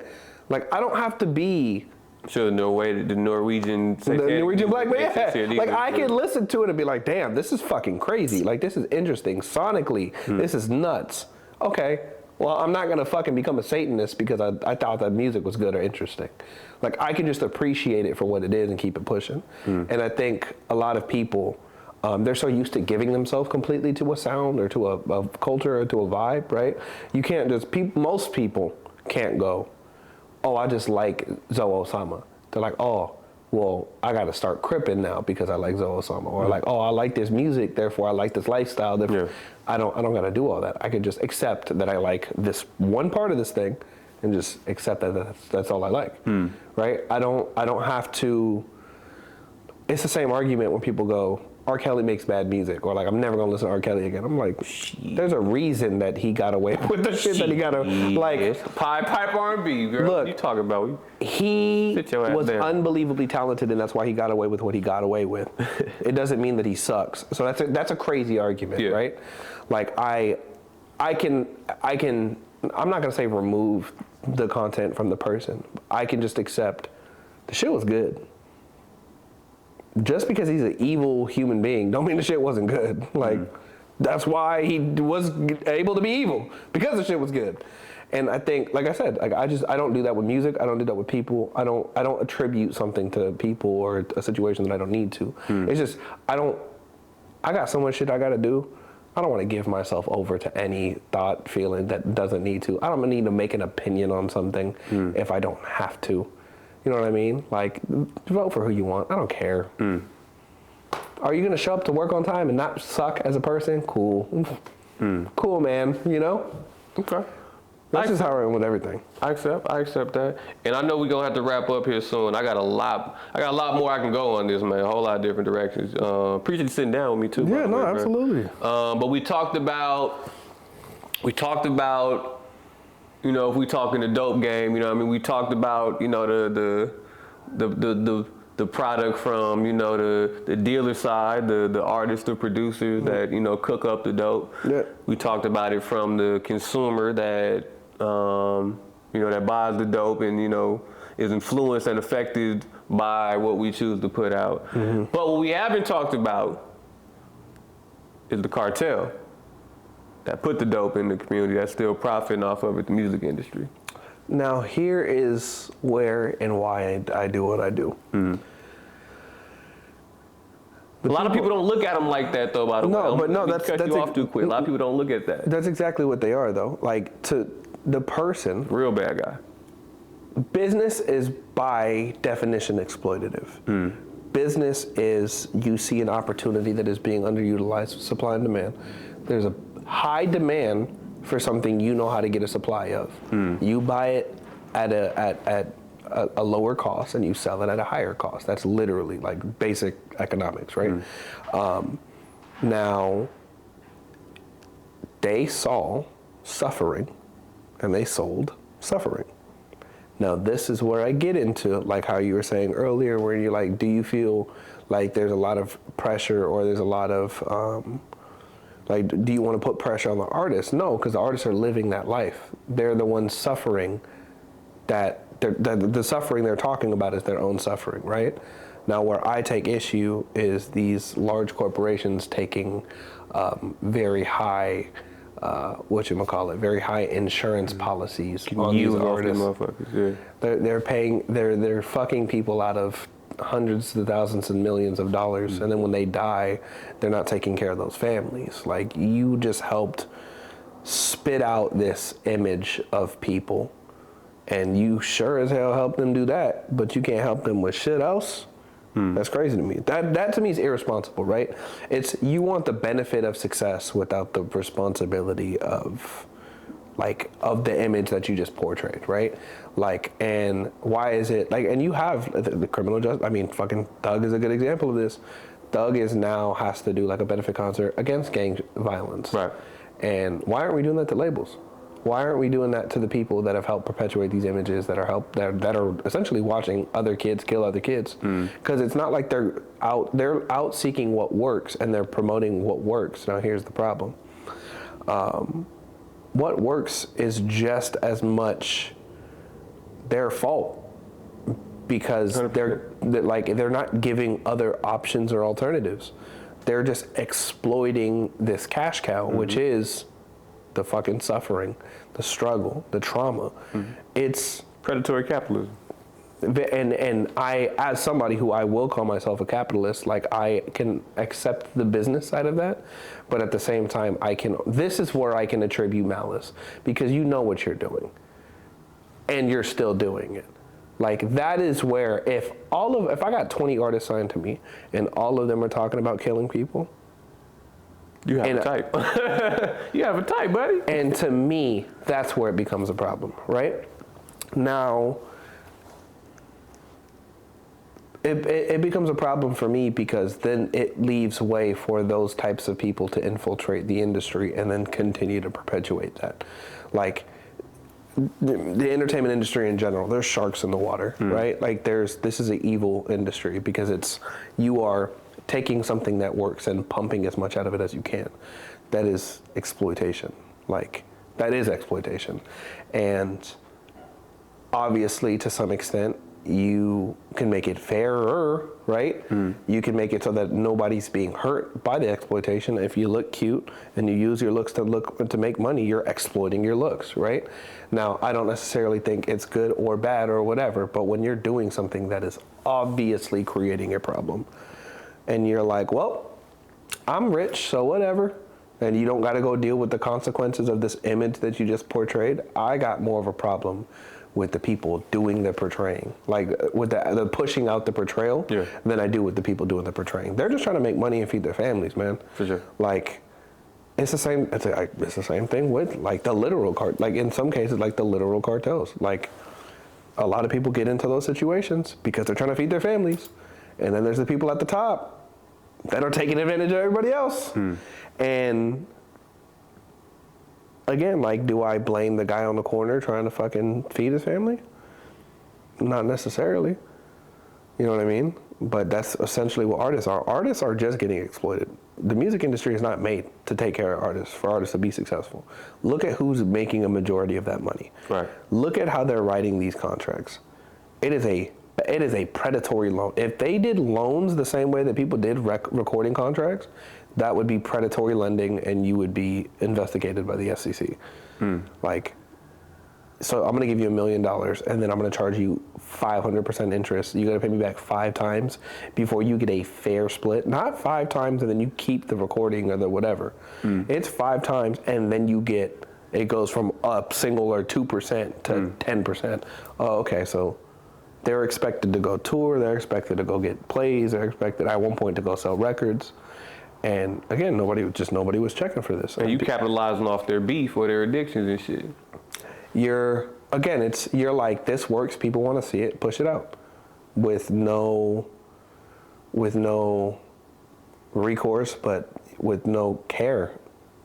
Like, I don't have to be the Norwegian black man. Yeah. Like, I can listen to it and be like, damn, this is fucking crazy. Like, this is interesting. Sonically, this is nuts. Okay, well, I'm not gonna fucking become a Satanist because I thought that music was good or interesting. Like, I can just appreciate it for what it is and keep it pushing. And I think a lot of people, they're so used to giving themselves completely to a sound or to a culture or to a vibe, right? You can't just, most people can't go, oh, I just like Zoe Osama. They're like, oh, well, I got to start cripping now because I like Zoe Osama. Or like, oh, I like this music, therefore I like this lifestyle. Therefore, I don't got to do all that. I can just accept that I like this one part of this thing and just accept that that's all I like, right? I don't have to, it's the same argument when people go, R. Kelly makes bad music, or like, I'm never gonna listen to R. Kelly again. I'm like, there's a reason that he got away with the shit that he got away. Like, pipe R&B, girl. Look, what you talking about? He was unbelievably talented, and that's why he got away with what he got away with. It doesn't mean that he sucks. So that's a crazy argument, right? Like, I'm not gonna say remove the content from the person. I can just accept the shit was good. Just because he's an evil human being don't mean the shit wasn't good. Like, that's why he was able to be evil, because the shit was good. And I think, like I said, like I don't do that with music. I don't do that with people. I don't attribute something to people or a situation that I don't need to. It's just, I got so much shit I gotta do. I don't want to give myself over to any thought, feeling that doesn't need to. I don't need to make an opinion on something if I don't have to. You know what I mean? Like, vote for who you want. I don't care. Are you going to show up to work on time and not suck as a person? Cool. Cool, man. You know? Okay. That's just how I am with everything. I accept that. And I know we're going to have to wrap up here soon. I got a lot more I can go on this, man. A whole lot of different directions. Appreciate you sitting down with me, too. Yeah, no, absolutely. But we talked about, you know, if we talking the dope game, you know what I mean? We talked about, you know, the product from, you know, the dealer side, the artists, the producers that, you know, cook up the dope. Yeah. We talked about it from the consumer that, you know, that buys the dope and, you know, is influenced and affected by what we choose to put out. But what we haven't talked about is the cartel that put the dope in the community, that's still profiting off of it, the music industry. Now, here is where and why I do what I do. A lot of people don't look at them like that, though, by the way. That's cut you off too quick. A lot of people don't look at that. That's exactly what they are, though. Like, to the person. Real bad guy. Business is, by definition, exploitative. Business is, you see an opportunity that is being underutilized, supply and demand. There's a high demand for something you know how to get a supply of. You buy it at a lower cost and you sell it at a higher cost. That's literally like basic economics, right? Now, they saw suffering and they sold suffering. Now, this is where I get into like how you were saying earlier, where you're like, do you feel like there's a lot of pressure or there's a lot of, like, do you want to put pressure on the artists? No, because the artists are living that life. They're the ones suffering that, the suffering they're talking about is their own suffering, right? Now, where I take issue is these large corporations taking very high, very high insurance policies on these artists. They're fucking people out of hundreds of thousands and millions of dollars, and then when they die, they're not taking care of those families. Like, you just helped spit out this image of people, and you sure as hell helped them do that, but you can't help them with shit else. That's crazy to me. That to me is irresponsible, right? It's, you want the benefit of success without the responsibility of the image that you just portrayed, right? Like, and why is it like, and you have the criminal justice, I mean, fucking Thug is a good example of this. Thug has to do like a benefit concert against gang violence. Right. And why aren't we doing that to labels? Why aren't we doing that to the people that have helped perpetuate these images, that are essentially watching other kids kill other kids? Because it's not like they're out seeking what works and they're promoting what works. Now, here's the problem. What works is just as much their fault, because they're not giving other options or alternatives. They're just exploiting this cash cow, which is the fucking suffering, the struggle, the trauma. It's predatory capitalism. And I, as somebody who I will call myself a capitalist, like, I can accept the business side of that, but at the same time, this is where I can attribute malice, because you know what you're doing, and you're still doing it. Like, that is where, if I got 20 artists signed to me, and all of them are talking about killing people, you have a type. You have a type, buddy. And to me, that's where it becomes a problem, right? Now, it becomes a problem for me, because then it leaves way for those types of people to infiltrate the industry and then continue to perpetuate that. Like, the entertainment industry in general, there's sharks in the water, right? Like, this is an evil industry, because you are taking something that works and pumping as much out of it as you can. That is exploitation. Like, that is exploitation. And obviously, to some extent, you can make it fairer, right? You can make it so that nobody's being hurt by the exploitation. If you look cute and you use your looks to make money, you're exploiting your looks, right? Now, I don't necessarily think it's good or bad or whatever, but when you're doing something that is obviously creating a problem, and you're like, well, I'm rich, so whatever, and you don't got to go deal with the consequences of this image that you just portrayed, I got more of a problem with the people doing the portraying, like with the pushing out the portrayal, than I do with the people doing the portraying. They're just trying to make money and feed their families, man. For sure. Like, it's the same. It's the same thing with like the literal like in some cases, like the literal cartels. Like, a lot of people get into those situations because they're trying to feed their families, and then there's the people at the top that are taking advantage of everybody else. And again, like, do I blame the guy on the corner trying to fucking feed his family? Not necessarily. You know what I mean? But that's essentially what artists are. Artists are just getting exploited. The music industry is not made to take care of artists, for artists to be successful. Look at who's making a majority of that money. Right. Look at how they're writing these contracts. It is a predatory loan. If they did loans the same way that people did recording contracts, that would be predatory lending, and you would be investigated by the SEC. Like, so I'm gonna give you $1 million, and then I'm gonna charge you 500% interest. You gotta pay me back 5 times before you get a fair split. Not 5 times and then you keep the recording or the whatever. It's 5 times, and then it goes from a single or 2% to 10%. Oh, okay, so they're expected to go tour, they're expected to go get plays, they're expected at one point to go sell records. And again, nobody was checking for this. And you capitalizing off their beef or their addictions and shit. You're like, this works, people want to see it, push it out. With no recourse, but with no care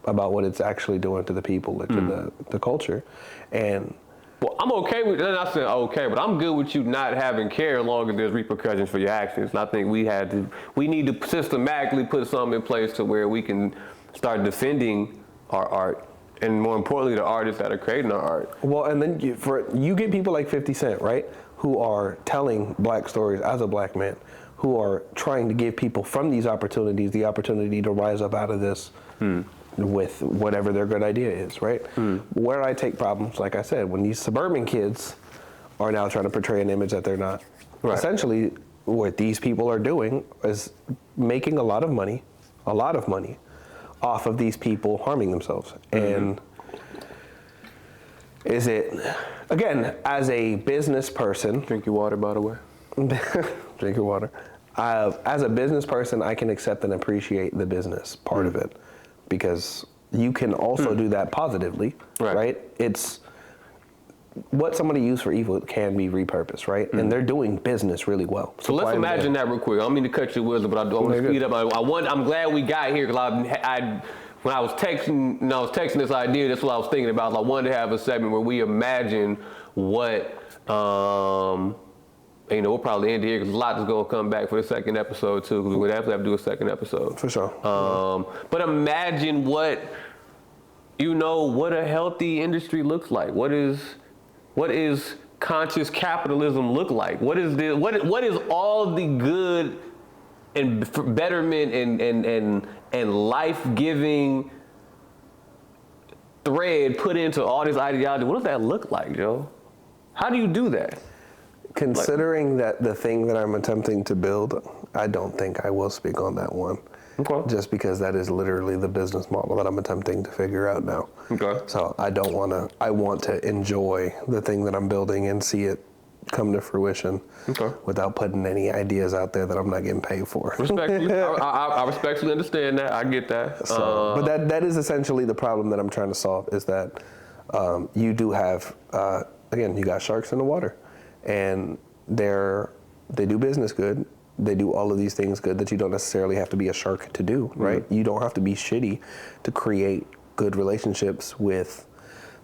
about what it's actually doing to the people, to the culture. And well, I'm okay with, I'm not saying okay, but I'm good with you not having care as long as there's repercussions for your actions. And I think we need to systematically put something in place to where we can start defending our art, and more importantly, the artists that are creating our art. Well, and then you get people like 50 Cent, right, who are telling black stories as a black man, who are trying to give people from these opportunities the opportunity to rise up out of this with whatever their good idea is, right? Where I take problems, like I said, when these suburban kids are now trying to portray an image that they're not. Right. Essentially, what these people are doing is making a lot of money off of these people harming themselves. And is it, again, as a business person. Drink your water, by the way. Drink your water. As a business person, I can accept and appreciate the business part of it, because you can also do that positively, right? It's what somebody used for evil can be repurposed, right? And they're doing business really well. So let's imagine that real quick. I don't mean to cut your wisdom, but I want to speed up. I'm glad we got here, because when I was texting this idea, that's what I was thinking about. I wanted to have a segment where we imagine what, we'll probably end here because a lot is going to come back for the second episode too, because we're going to have to do a second episode. For sure. But imagine what a healthy industry looks like. What is conscious capitalism look like? What is all the good and betterment and life-giving thread put into all this ideology? What does that look like, Joe? How do you do that? Considering that the thing that I'm attempting to build, I don't think I will speak on that one. Okay. Just because that is literally the business model that I'm attempting to figure out now. Okay. So I want to enjoy the thing that I'm building and see it come to fruition. Okay. Without putting any ideas out there that I'm not getting paid for. Respectfully, I respectfully understand that. I get that. So, but that is essentially the problem that I'm trying to solve, is that you do have, again, you got sharks in the water. And they do business good. They do all of these things good that you don't necessarily have to be a shark to do, right? You don't have to be shitty to create good relationships with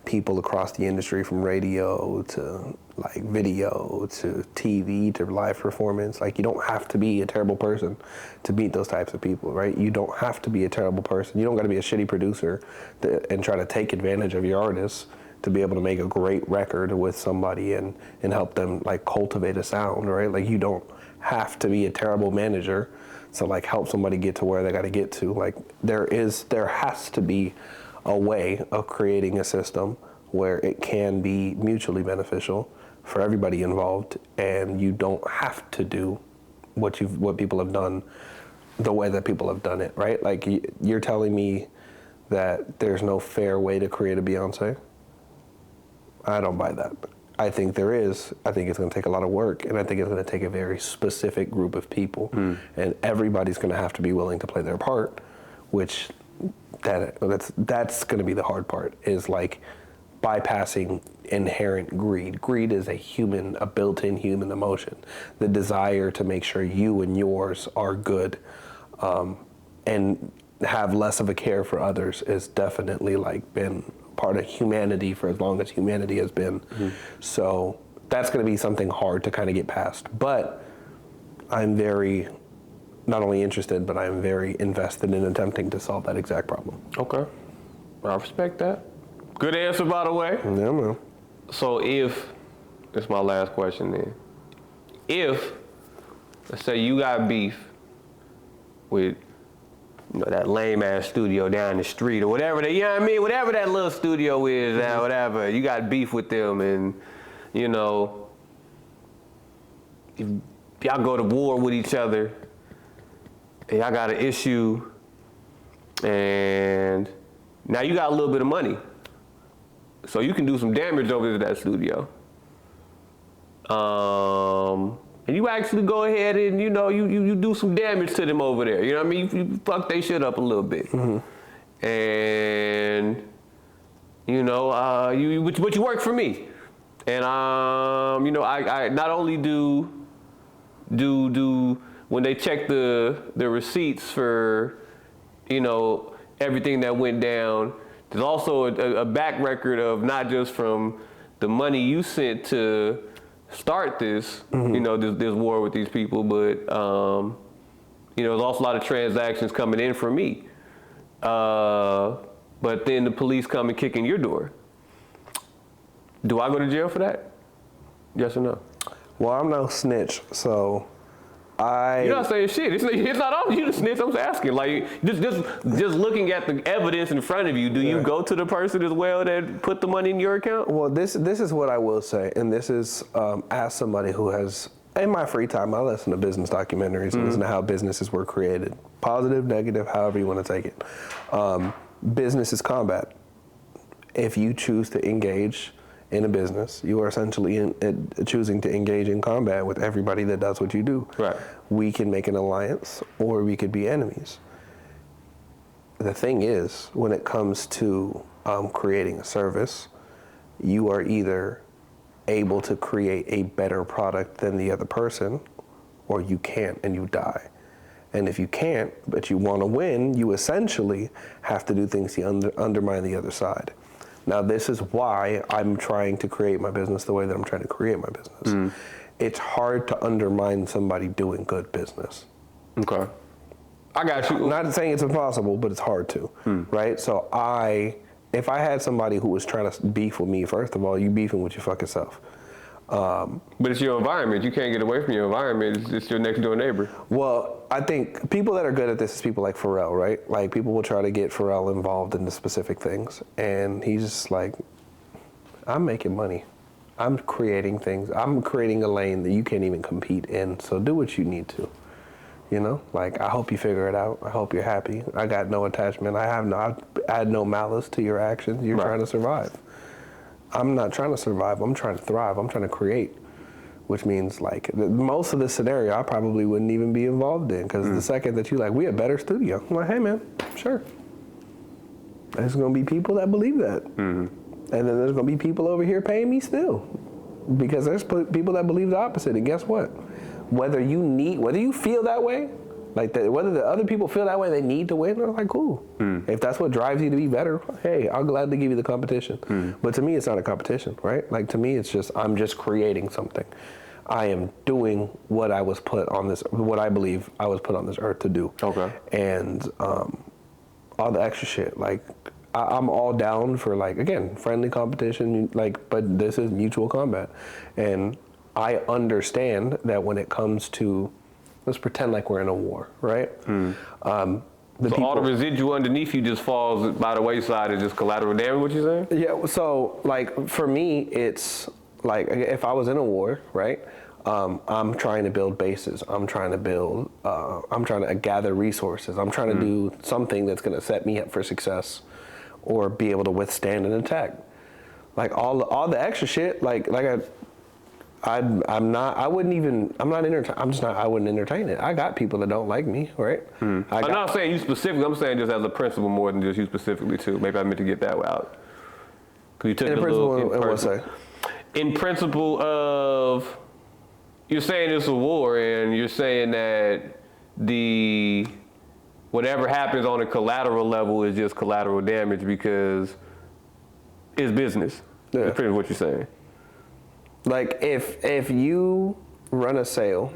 people across the industry, from radio to like video to TV to live performance. Like, you don't have to be a terrible person to meet those types of people, right? You don't have to be a terrible person. You don't got to be a shitty producer and try to take advantage of your artists to be able to make a great record with somebody and help them like cultivate a sound, right? Like, you don't have to be a terrible manager to like help somebody get to where they got to get to. Like, there has to be a way of creating a system where it can be mutually beneficial for everybody involved, and you don't have to do what people have done the way that people have done it, right? Like, you're telling me that there's no fair way to create a Beyonce? I don't buy that. I think there is. I think it's going to take a lot of work, and I think it's going to take a very specific group of people, and everybody's going to have to be willing to play their part, which that's going to be the hard part, is like bypassing inherent greed. Greed is a built-in human emotion. The desire to make sure you and yours are good, and have less of a care for others is definitely like been part of humanity for as long as humanity has been. So that's going to be something hard to kind of get past. But I'm very, not only interested, but I'm very invested in attempting to solve that exact problem. Okay. I respect that. Good answer, by the way. Yeah, man. So this is my last question then. If, let's say you got beef with that lame ass studio down the street or whatever whatever that little studio is, whatever, you got beef with them, and if y'all go to war with each other and y'all got an issue, and now you got a little bit of money, so you can do some damage over to that studio. and you actually go ahead and you do some damage to them over there. You know what I mean? You fuck they shit up a little bit, and but you work for me, and I not only do when they check the receipts for everything that went down. There's also a back record of not just from the money you sent to start this, this war with these people, but there's also a lot of transactions coming in for me. But then the police come and kick in your door. Do I go to jail for that? Yes or no? Well, I'm no snitch, so You're not saying shit. It's not on you to snitch. I'm just asking. Like, just looking at the evidence in front of you, do you go to the person as well that put the money in your account? Well, this is what I will say, and this is as somebody who has, in my free time, I listen to business documentaries and listen to how businesses were created. Positive, negative, however you want to take it. Business is combat. If you choose to engage in a business, you are essentially choosing to engage in combat with everybody that does what you do. Right. We can make an alliance, or we could be enemies. The thing is, when it comes to creating a service, you are either able to create a better product than the other person, or you can't and you die. And if you can't, but you want to win, you essentially have to do things to undermine the other side. Now, this is why I'm trying to create my business the way that I'm trying to create my business. It's hard to undermine somebody doing good business. Okay. I got you. I'm not saying it's impossible, but it's hard to, right? So if I had somebody who was trying to beef with me, first of all, you beefing with your fucking self. But it's your environment. You can't get away from your environment. It's your next door neighbor. Well, I think people that are good at this is people like Pharrell, right? Like, people will try to get Pharrell involved in the specific things. And he's just like, I'm making money. I'm creating things. I'm creating a lane that you can't even compete in. So do what you need to. Like, I hope you figure it out. I hope you're happy. I got no attachment. I had no malice to your actions. You're trying to survive. I'm not trying to survive. I'm trying to thrive. I'm trying to create, which means, like, most of this scenario I probably wouldn't even be involved in, because the second that you like, we a better studio, I'm like, hey man, sure. There's gonna be people that believe that, and then there's gonna be people over here paying me still, because there's people that believe the opposite. And guess what? Whether you feel that way, like that, whether the other people feel that way, they need to win. I'm like, cool. If that's what drives you to be better, hey, I'll gladly give you the competition. But to me, it's not a competition, right? Like, to me, it's just, I'm just creating something. I am doing what I believe I was put on this earth to do. Okay. And all the extra shit, like, I'm all down for, like, again, friendly competition, like, but this is mutual combat. And I understand that when it comes to, let's pretend like we're in a war, right? So all the residual underneath you just falls by the wayside and just collateral damage, what you saying? Yeah, so, like, for me, it's like, if I was in a war, right? I'm trying to build bases. I'm trying to gather resources. I'm trying to do something that's going to set me up for success or be able to withstand an attack. Like, all the extra shit, I wouldn't entertain it. I got people that don't like me, right? I'm not saying you specifically, I'm saying just as a principle more than just you specifically too. Maybe I meant to get that out. Cause you took in a principle, little, in what say? In principle of, you're saying it's a war and you're saying that whatever happens on a collateral level is just collateral damage because it's business. Yeah. That's pretty much what you're saying. Like, if you run a sale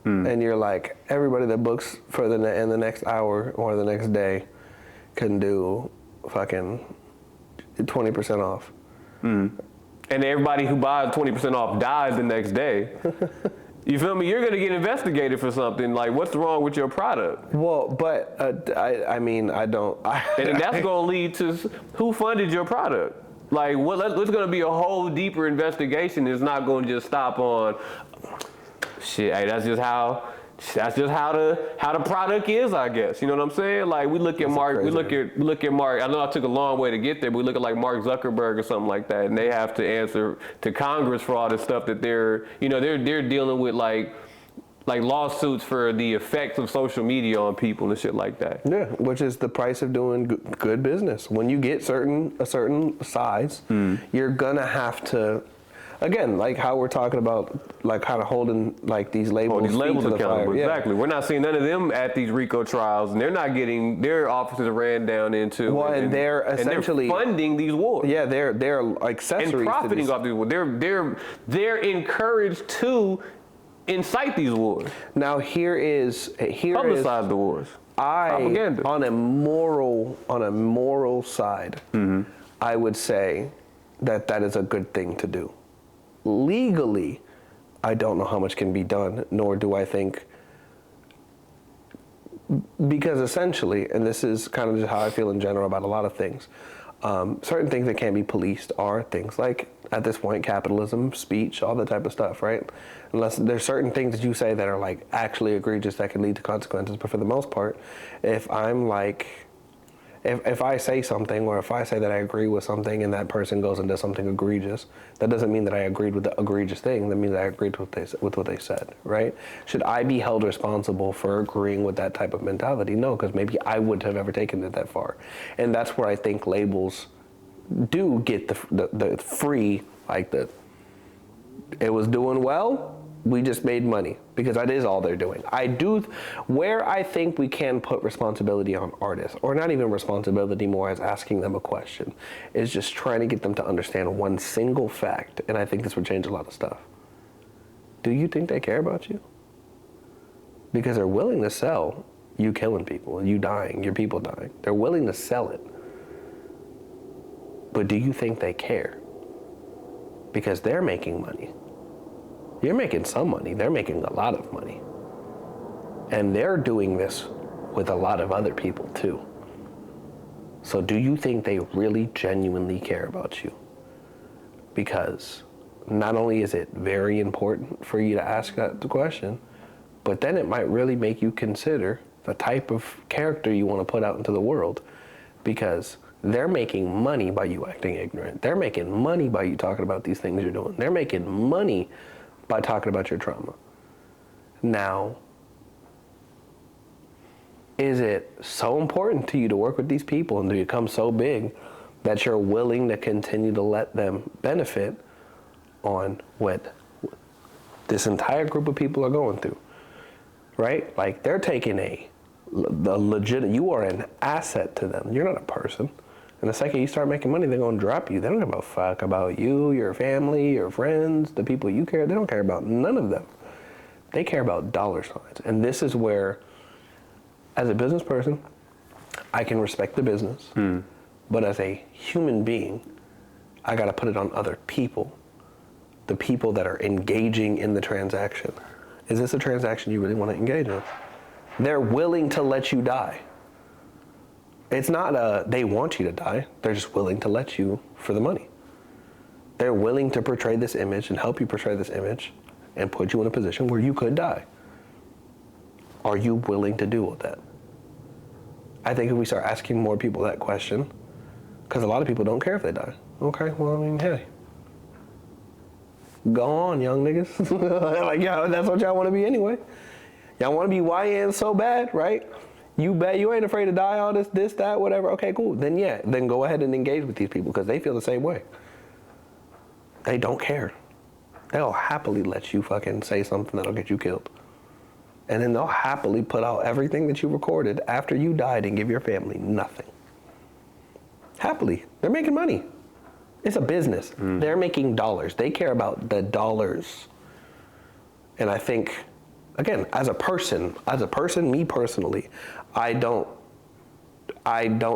and you're like, everybody that books for in the next hour or the next day can do fucking 20% off. And everybody who buys 20% off dies the next day. You feel me? You're gonna get investigated for something. Like, what's wrong with your product? Well, but I don't. And that's gonna lead to who funded your product. Like, it's going to be a whole deeper investigation. It's not going to just stop on, shit, hey, that's just how that's just how the product is, I guess. You know what I'm saying? Like we look at Mark, we look at Mark. I know I took a long way to get there, but we look at like Mark Zuckerberg or something like that, and they have to answer to Congress for all the stuff that they're dealing with, like lawsuits for the effects of social media on people and shit like that. Yeah, which is the price of doing good business. When you get a certain size, you're gonna have to, again, like how we're talking about, like kind of holding like these labels. These labels accountable. Yeah. Exactly. We're not seeing none of them at these RICO trials, and they're not getting their offices ran down into. Well, and they're essentially funding these wars. Yeah, they're accessories and profiting to off these wars. They're encouraged to incite these wars. Now Publicize the wars. Propaganda. On a moral side, I would say that is a good thing to do. Legally, I don't know how much can be done, nor do I think, because essentially, and this is kind of just how I feel in general about a lot of things, certain things that can't be policed are things like, at this point, capitalism, speech, all that type of stuff, right? Unless there's certain things that you say that are like actually egregious that can lead to consequences, but for the most part, if I'm like, if I say something, or if I say that I agree with something and that person goes and does something egregious, that doesn't mean that I agreed with the egregious thing. That means I agreed with what they said, right? Should I be held responsible for agreeing with that type of mentality? No, because maybe I wouldn't have ever taken it that far. And that's where I think labels do get the free, like it was doing well, we just made money, because that is all they're doing. Where I think we can put responsibility on artists, or not even responsibility, more as asking them a question, is just trying to get them to understand one single fact, and I think this would change a lot of stuff. Do you think they care about you? Because they're willing to sell you killing people, you dying, your people dying. They're willing to sell it. But do you think they care? Because they're making money. You're making some money, they're making a lot of money. And they're doing this with a lot of other people too. So do you think they really genuinely care about you? Because not only is it very important for you to ask that question, but then it might really make you consider the type of character you want to put out into the world, because they're making money by you acting ignorant. They're making money by you talking about these things you're doing. They're making money by talking about your trauma. Now, is it so important to you to work with these people and to become so big that you're willing to continue to let them benefit on what this entire group of people are going through, right? Like, they're taking the legit, you are an asset to them. You're not a person. And the second you start making money, they're going to drop you. They don't give a fuck about you, your family, your friends, the people you care. They don't care about none of them. They care about dollar signs. And this is where, as a business person, I can respect the business. But as a human being, I got to put it on other people. The people that are engaging in the transaction. Is this a transaction you really want to engage in? They're willing to let you die. It's not they want you to die. They're just willing to let you for the money. They're willing to portray this image and help you portray this image and put you in a position where you could die. Are you willing to do with that? I think if we start asking more people that question, because a lot of people don't care if they die. Okay, well, I mean, hey. Go on, young niggas. Like, yeah, that's what y'all want to be anyway. Y'all want to be YN so bad, right? You bet you ain't afraid to die, all this, that, whatever. Okay, cool. Then yeah, then go ahead and engage with these people, because they feel the same way. They don't care. They'll happily let you fucking say something that'll get you killed. And then they'll happily put out everything that you recorded after you died and give your family nothing. Happily. They're making money. It's a business. They're making dollars. They care about the dollars. And I think, again, as a person, me personally, I don't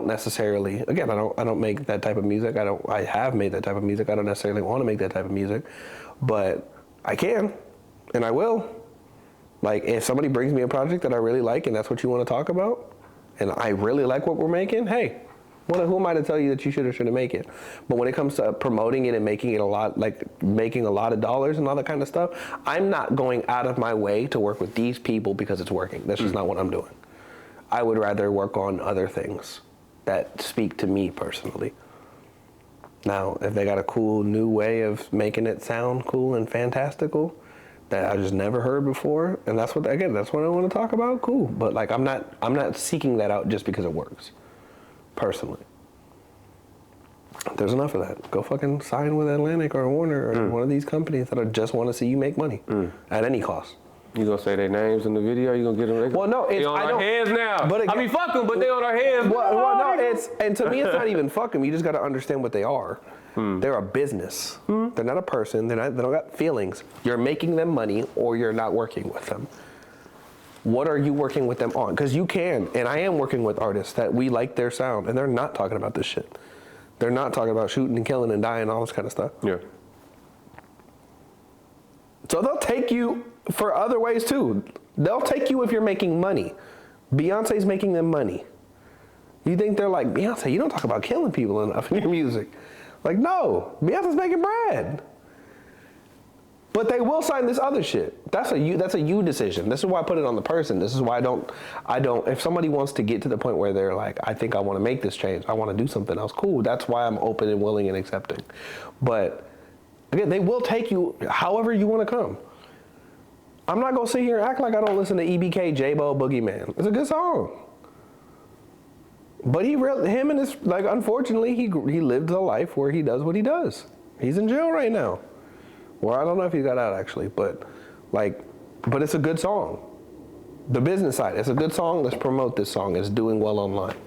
necessarily, again, I don't make that type of music. I have made that type of music. I don't necessarily want to make that type of music, but I can, and I will. Like, if somebody brings me a project that I really like and that's what you want to talk about, and I really like what we're making, hey, Who am I to tell you that you should or shouldn't make it? But when it comes to promoting it and making it a lot, like making a lot of dollars and all that kind of stuff, I'm not going out of my way to work with these people because it's working. That's just not what I'm doing. I would rather work on other things that speak to me personally. Now, if they got a cool new way of making it sound cool and fantastical that I just never heard before, and that's what I want to talk about, cool. But like I'm not seeking that out just because it works. Personally. There's enough of that. Go fucking sign with Atlantic or Warner or one of these companies that just want to see you make money at any cost. You gonna say their names in the video? You gonna get them? Well, no, they on our heads now. But again, I mean, fuck them, but they on our heads. Well, no, and to me, it's not even fuck them. You just got to understand what they are. They're a business. They're not a person. They don't got feelings. You're making them money, or you're not working with them. What are you working with them on? Because you can, and I am working with artists that we like their sound, and they're not talking about this shit. They're not talking about shooting and killing and dying and all this kind of stuff. Yeah. So they'll take you for other ways too. They'll take you if you're making money. Beyonce's making them money. You think they're like, Beyonce, you don't talk about killing people enough in your music. Like, no, Beyonce's making bread. But they will sign this other shit. That's a you decision. This is why I put it on the person. This is why I don't, if somebody wants to get to the point where they're like, I think I want to make this change, I want to do something else, cool. That's why I'm open and willing and accepting. But again, they will take you however you want to come. I'm not going to sit here and act like I don't listen to EBK, J-Bo, Boogeyman. It's a good song. But unfortunately, he lived a life where he does what he does. He's in jail right now. Well, I don't know if he got out actually, but it's a good song. The business side, it's a good song. Let's promote this song. It's doing well online.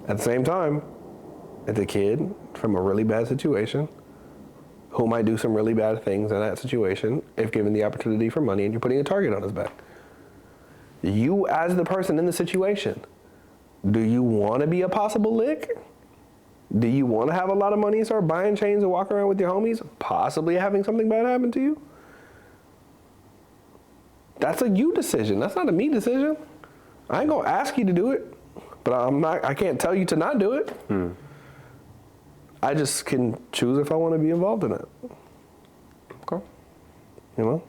At the same time, it's a kid from a really bad situation who might do some really bad things in that situation if given the opportunity for money, and you're putting a target on his back. You, as the person in the situation, do you want to be a possible lick? Do you want to have a lot of money and start buying chains and walk around with your homies, possibly having something bad happen to you? That's a you decision. That's not a me decision. I ain't gonna ask you to do it, but I can't tell you to not do it. I just can choose if I want to be involved in it. Okay. You know?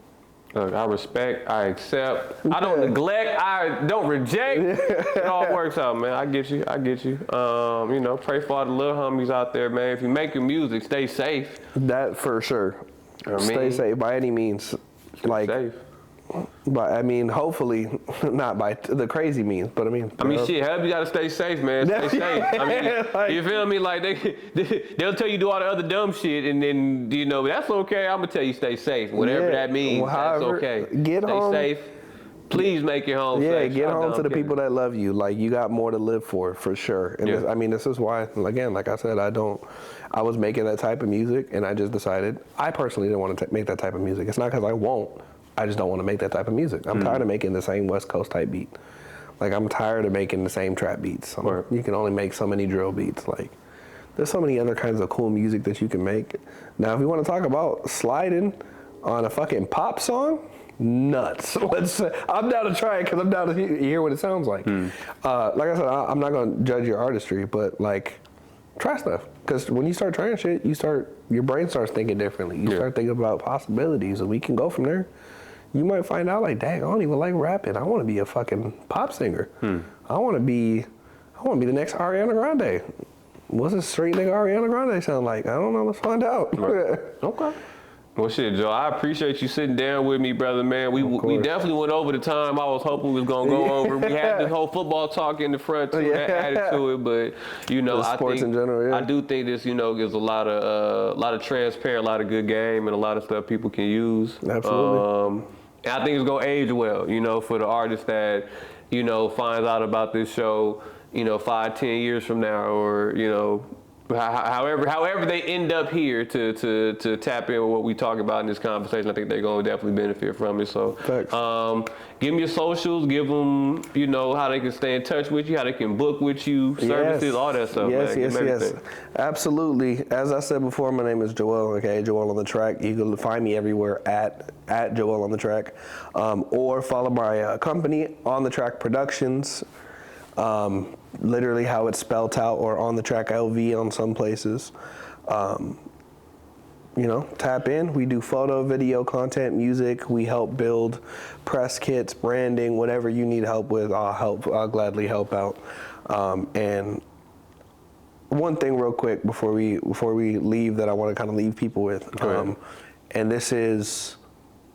Look, I respect, I accept, I don't neglect, I don't reject. It all works out, man. I get you. Pray for all the little homies out there, man. If you make your music, stay safe. That for sure. Stay safe by any means. Stay safe. But hopefully not by the crazy means. But shit, help you gotta stay safe, man. Stay safe. You feel me? Like they'll tell you do all the other dumb shit, and then that's okay. I'm gonna tell you stay safe, whatever that means. That's okay. Get home. Stay safe. Please make your home safe. Get home to the people that love you. Like, you got more to live for sure. And this is why, again, like I said, I was making that type of music, and I just decided I personally didn't want to make that type of music. It's not because I won't. I just don't want to make that type of music. I'm tired of making the same West Coast type beat. Like, I'm tired of making the same trap beats. You can only make so many drill beats. Like, there's so many other kinds of cool music that you can make. Now, if you want to talk about sliding on a fucking pop song, nuts. I'm down to try it because I'm down to hear what it sounds like. Like I said, I'm not going to judge your artistry, but try stuff. Because when you start trying shit, your brain starts thinking differently. You start thinking about possibilities, and we can go from there. You might find out dang, I don't even like rapping. I want to be a fucking pop singer. I want to be the next Ariana Grande. What's a straight nigga Ariana Grande sound like? I don't know. Let's find out. Right. Okay. Well, shit, Joe, I appreciate you sitting down with me, brother, man. We definitely went over the time I was hoping we was going to go over. We had this whole football talk in the front, too, added to it. But, I think, in general, I do think this, gives a lot of transparent, a lot of good game, and a lot of stuff people can use. Absolutely. And I think it's going to age well, for the artist that, finds out about this show, 5-10 years from now, or, however they end up here to tap in with what we talk about in this conversation. I think they're going to definitely benefit from it. So give them your socials, give them, how they can stay in touch with you, how they can book with you, services, all that stuff. Yes. Absolutely. As I said before, my name is Joel, okay, Joel on the Track. You can find me everywhere at Joel on the Track, or follow my company, On the Track Productions. literally how it's spelled out, or on the track LV on some places. You know, tap in. We do photo, video, content, music. We help build press kits, branding, whatever you need help with. I'll gladly help out. And one thing real quick before we leave that I want to kind of leave people with, and this is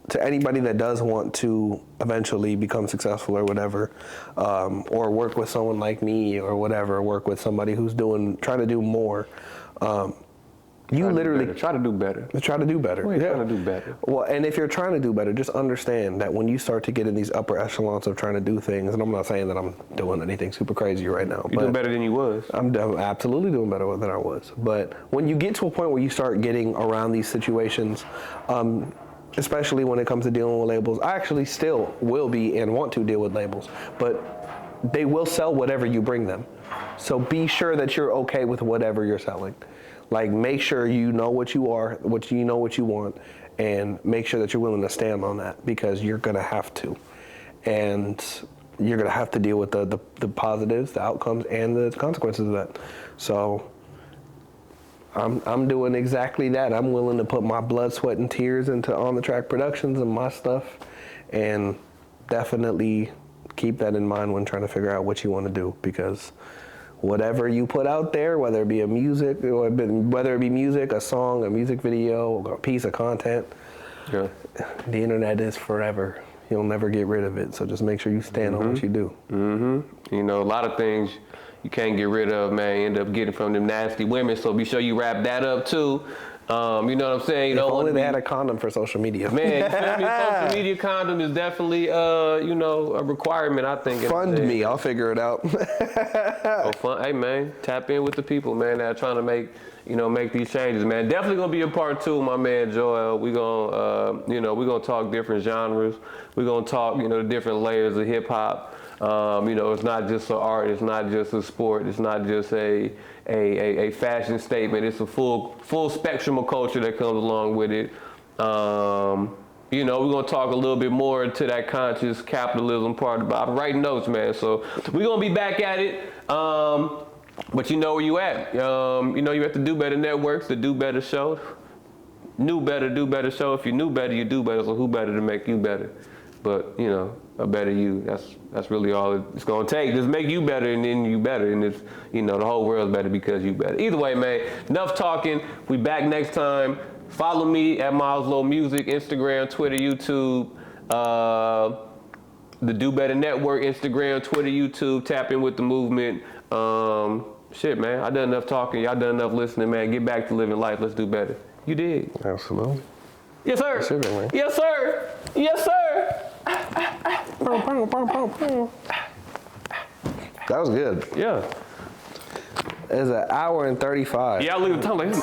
to anybody that does want to eventually become successful or whatever, or work with someone like me or whatever, work with somebody who's trying to do more. You literally try to do better. Try to do better. Well, trying to do better. Well, and if you're trying to do better, just understand that when you start to get in these upper echelons of trying to do things, and I'm not saying that I'm doing anything super crazy right now. You're doing better than you was. I'm absolutely doing better than I was. But when you get to a point where you start getting around these situations, especially when it comes to dealing with labels, I actually still will be and want to deal with labels, but they will sell whatever you bring them. So be sure that you're okay with whatever you're selling. Like, make sure you know what you are, what you want, and make sure that you're willing to stand on that, because you're gonna have to, and you're gonna have to deal with the positives, the outcomes, and the consequences of that. So I'm doing exactly that. I'm willing to put my blood, sweat, and tears into On the Track Productions and my stuff, and definitely keep that in mind when trying to figure out what you want to do, because whatever you put out there, whether it be a music, a song, a music video, a piece of content, the internet is forever. You'll never get rid of it. So just make sure you stand on what you do. You know, a lot of things you can't get rid of, man. You end up getting from them nasty women. So be sure you wrap that up too. You know what I'm saying? You if only they had a condom for social media. Man, you feel me? Social media condom is definitely, you know, a requirement, I think. Fund me, I'll figure it out. Hey, man, tap in with the people, man, that are trying to make these changes, man. Definitely gonna be a part 2, my man Joel. We gonna, you know, we're gonna talk different genres. We're gonna talk, you know, the different layers of hip hop. You know, it's not just an art. It's not just a sport. It's not just a fashion statement. It's a full spectrum of culture that comes along with it. You know, we're gonna talk a little bit more into that conscious capitalism part about writing notes, man. So we're gonna be back at it. But you know where you at. You know, you at the Do Better Networks, the Do Better Show. Knew better, do better show. If you knew better, you do better. So who better to make you better? But, you know, a better you, that's really all it's gonna take. Just make you better, and then you better. And it's, you know, the whole world's better because you better. Either way, man, enough talking. We back next time. Follow me at Miles Low Music, Instagram, Twitter, YouTube, the Do Better Network, Instagram, Twitter, YouTube. Tap in with the movement. Shit, man, I done enough talking. Y'all done enough listening, man. Get back to living life. Let's do better. You did. Absolutely. Yes, sir. That's it, man. Yes, sir. Yes, sir. That was good. Yeah. It's 1 hour and 35. Yeah, I'll leave the time like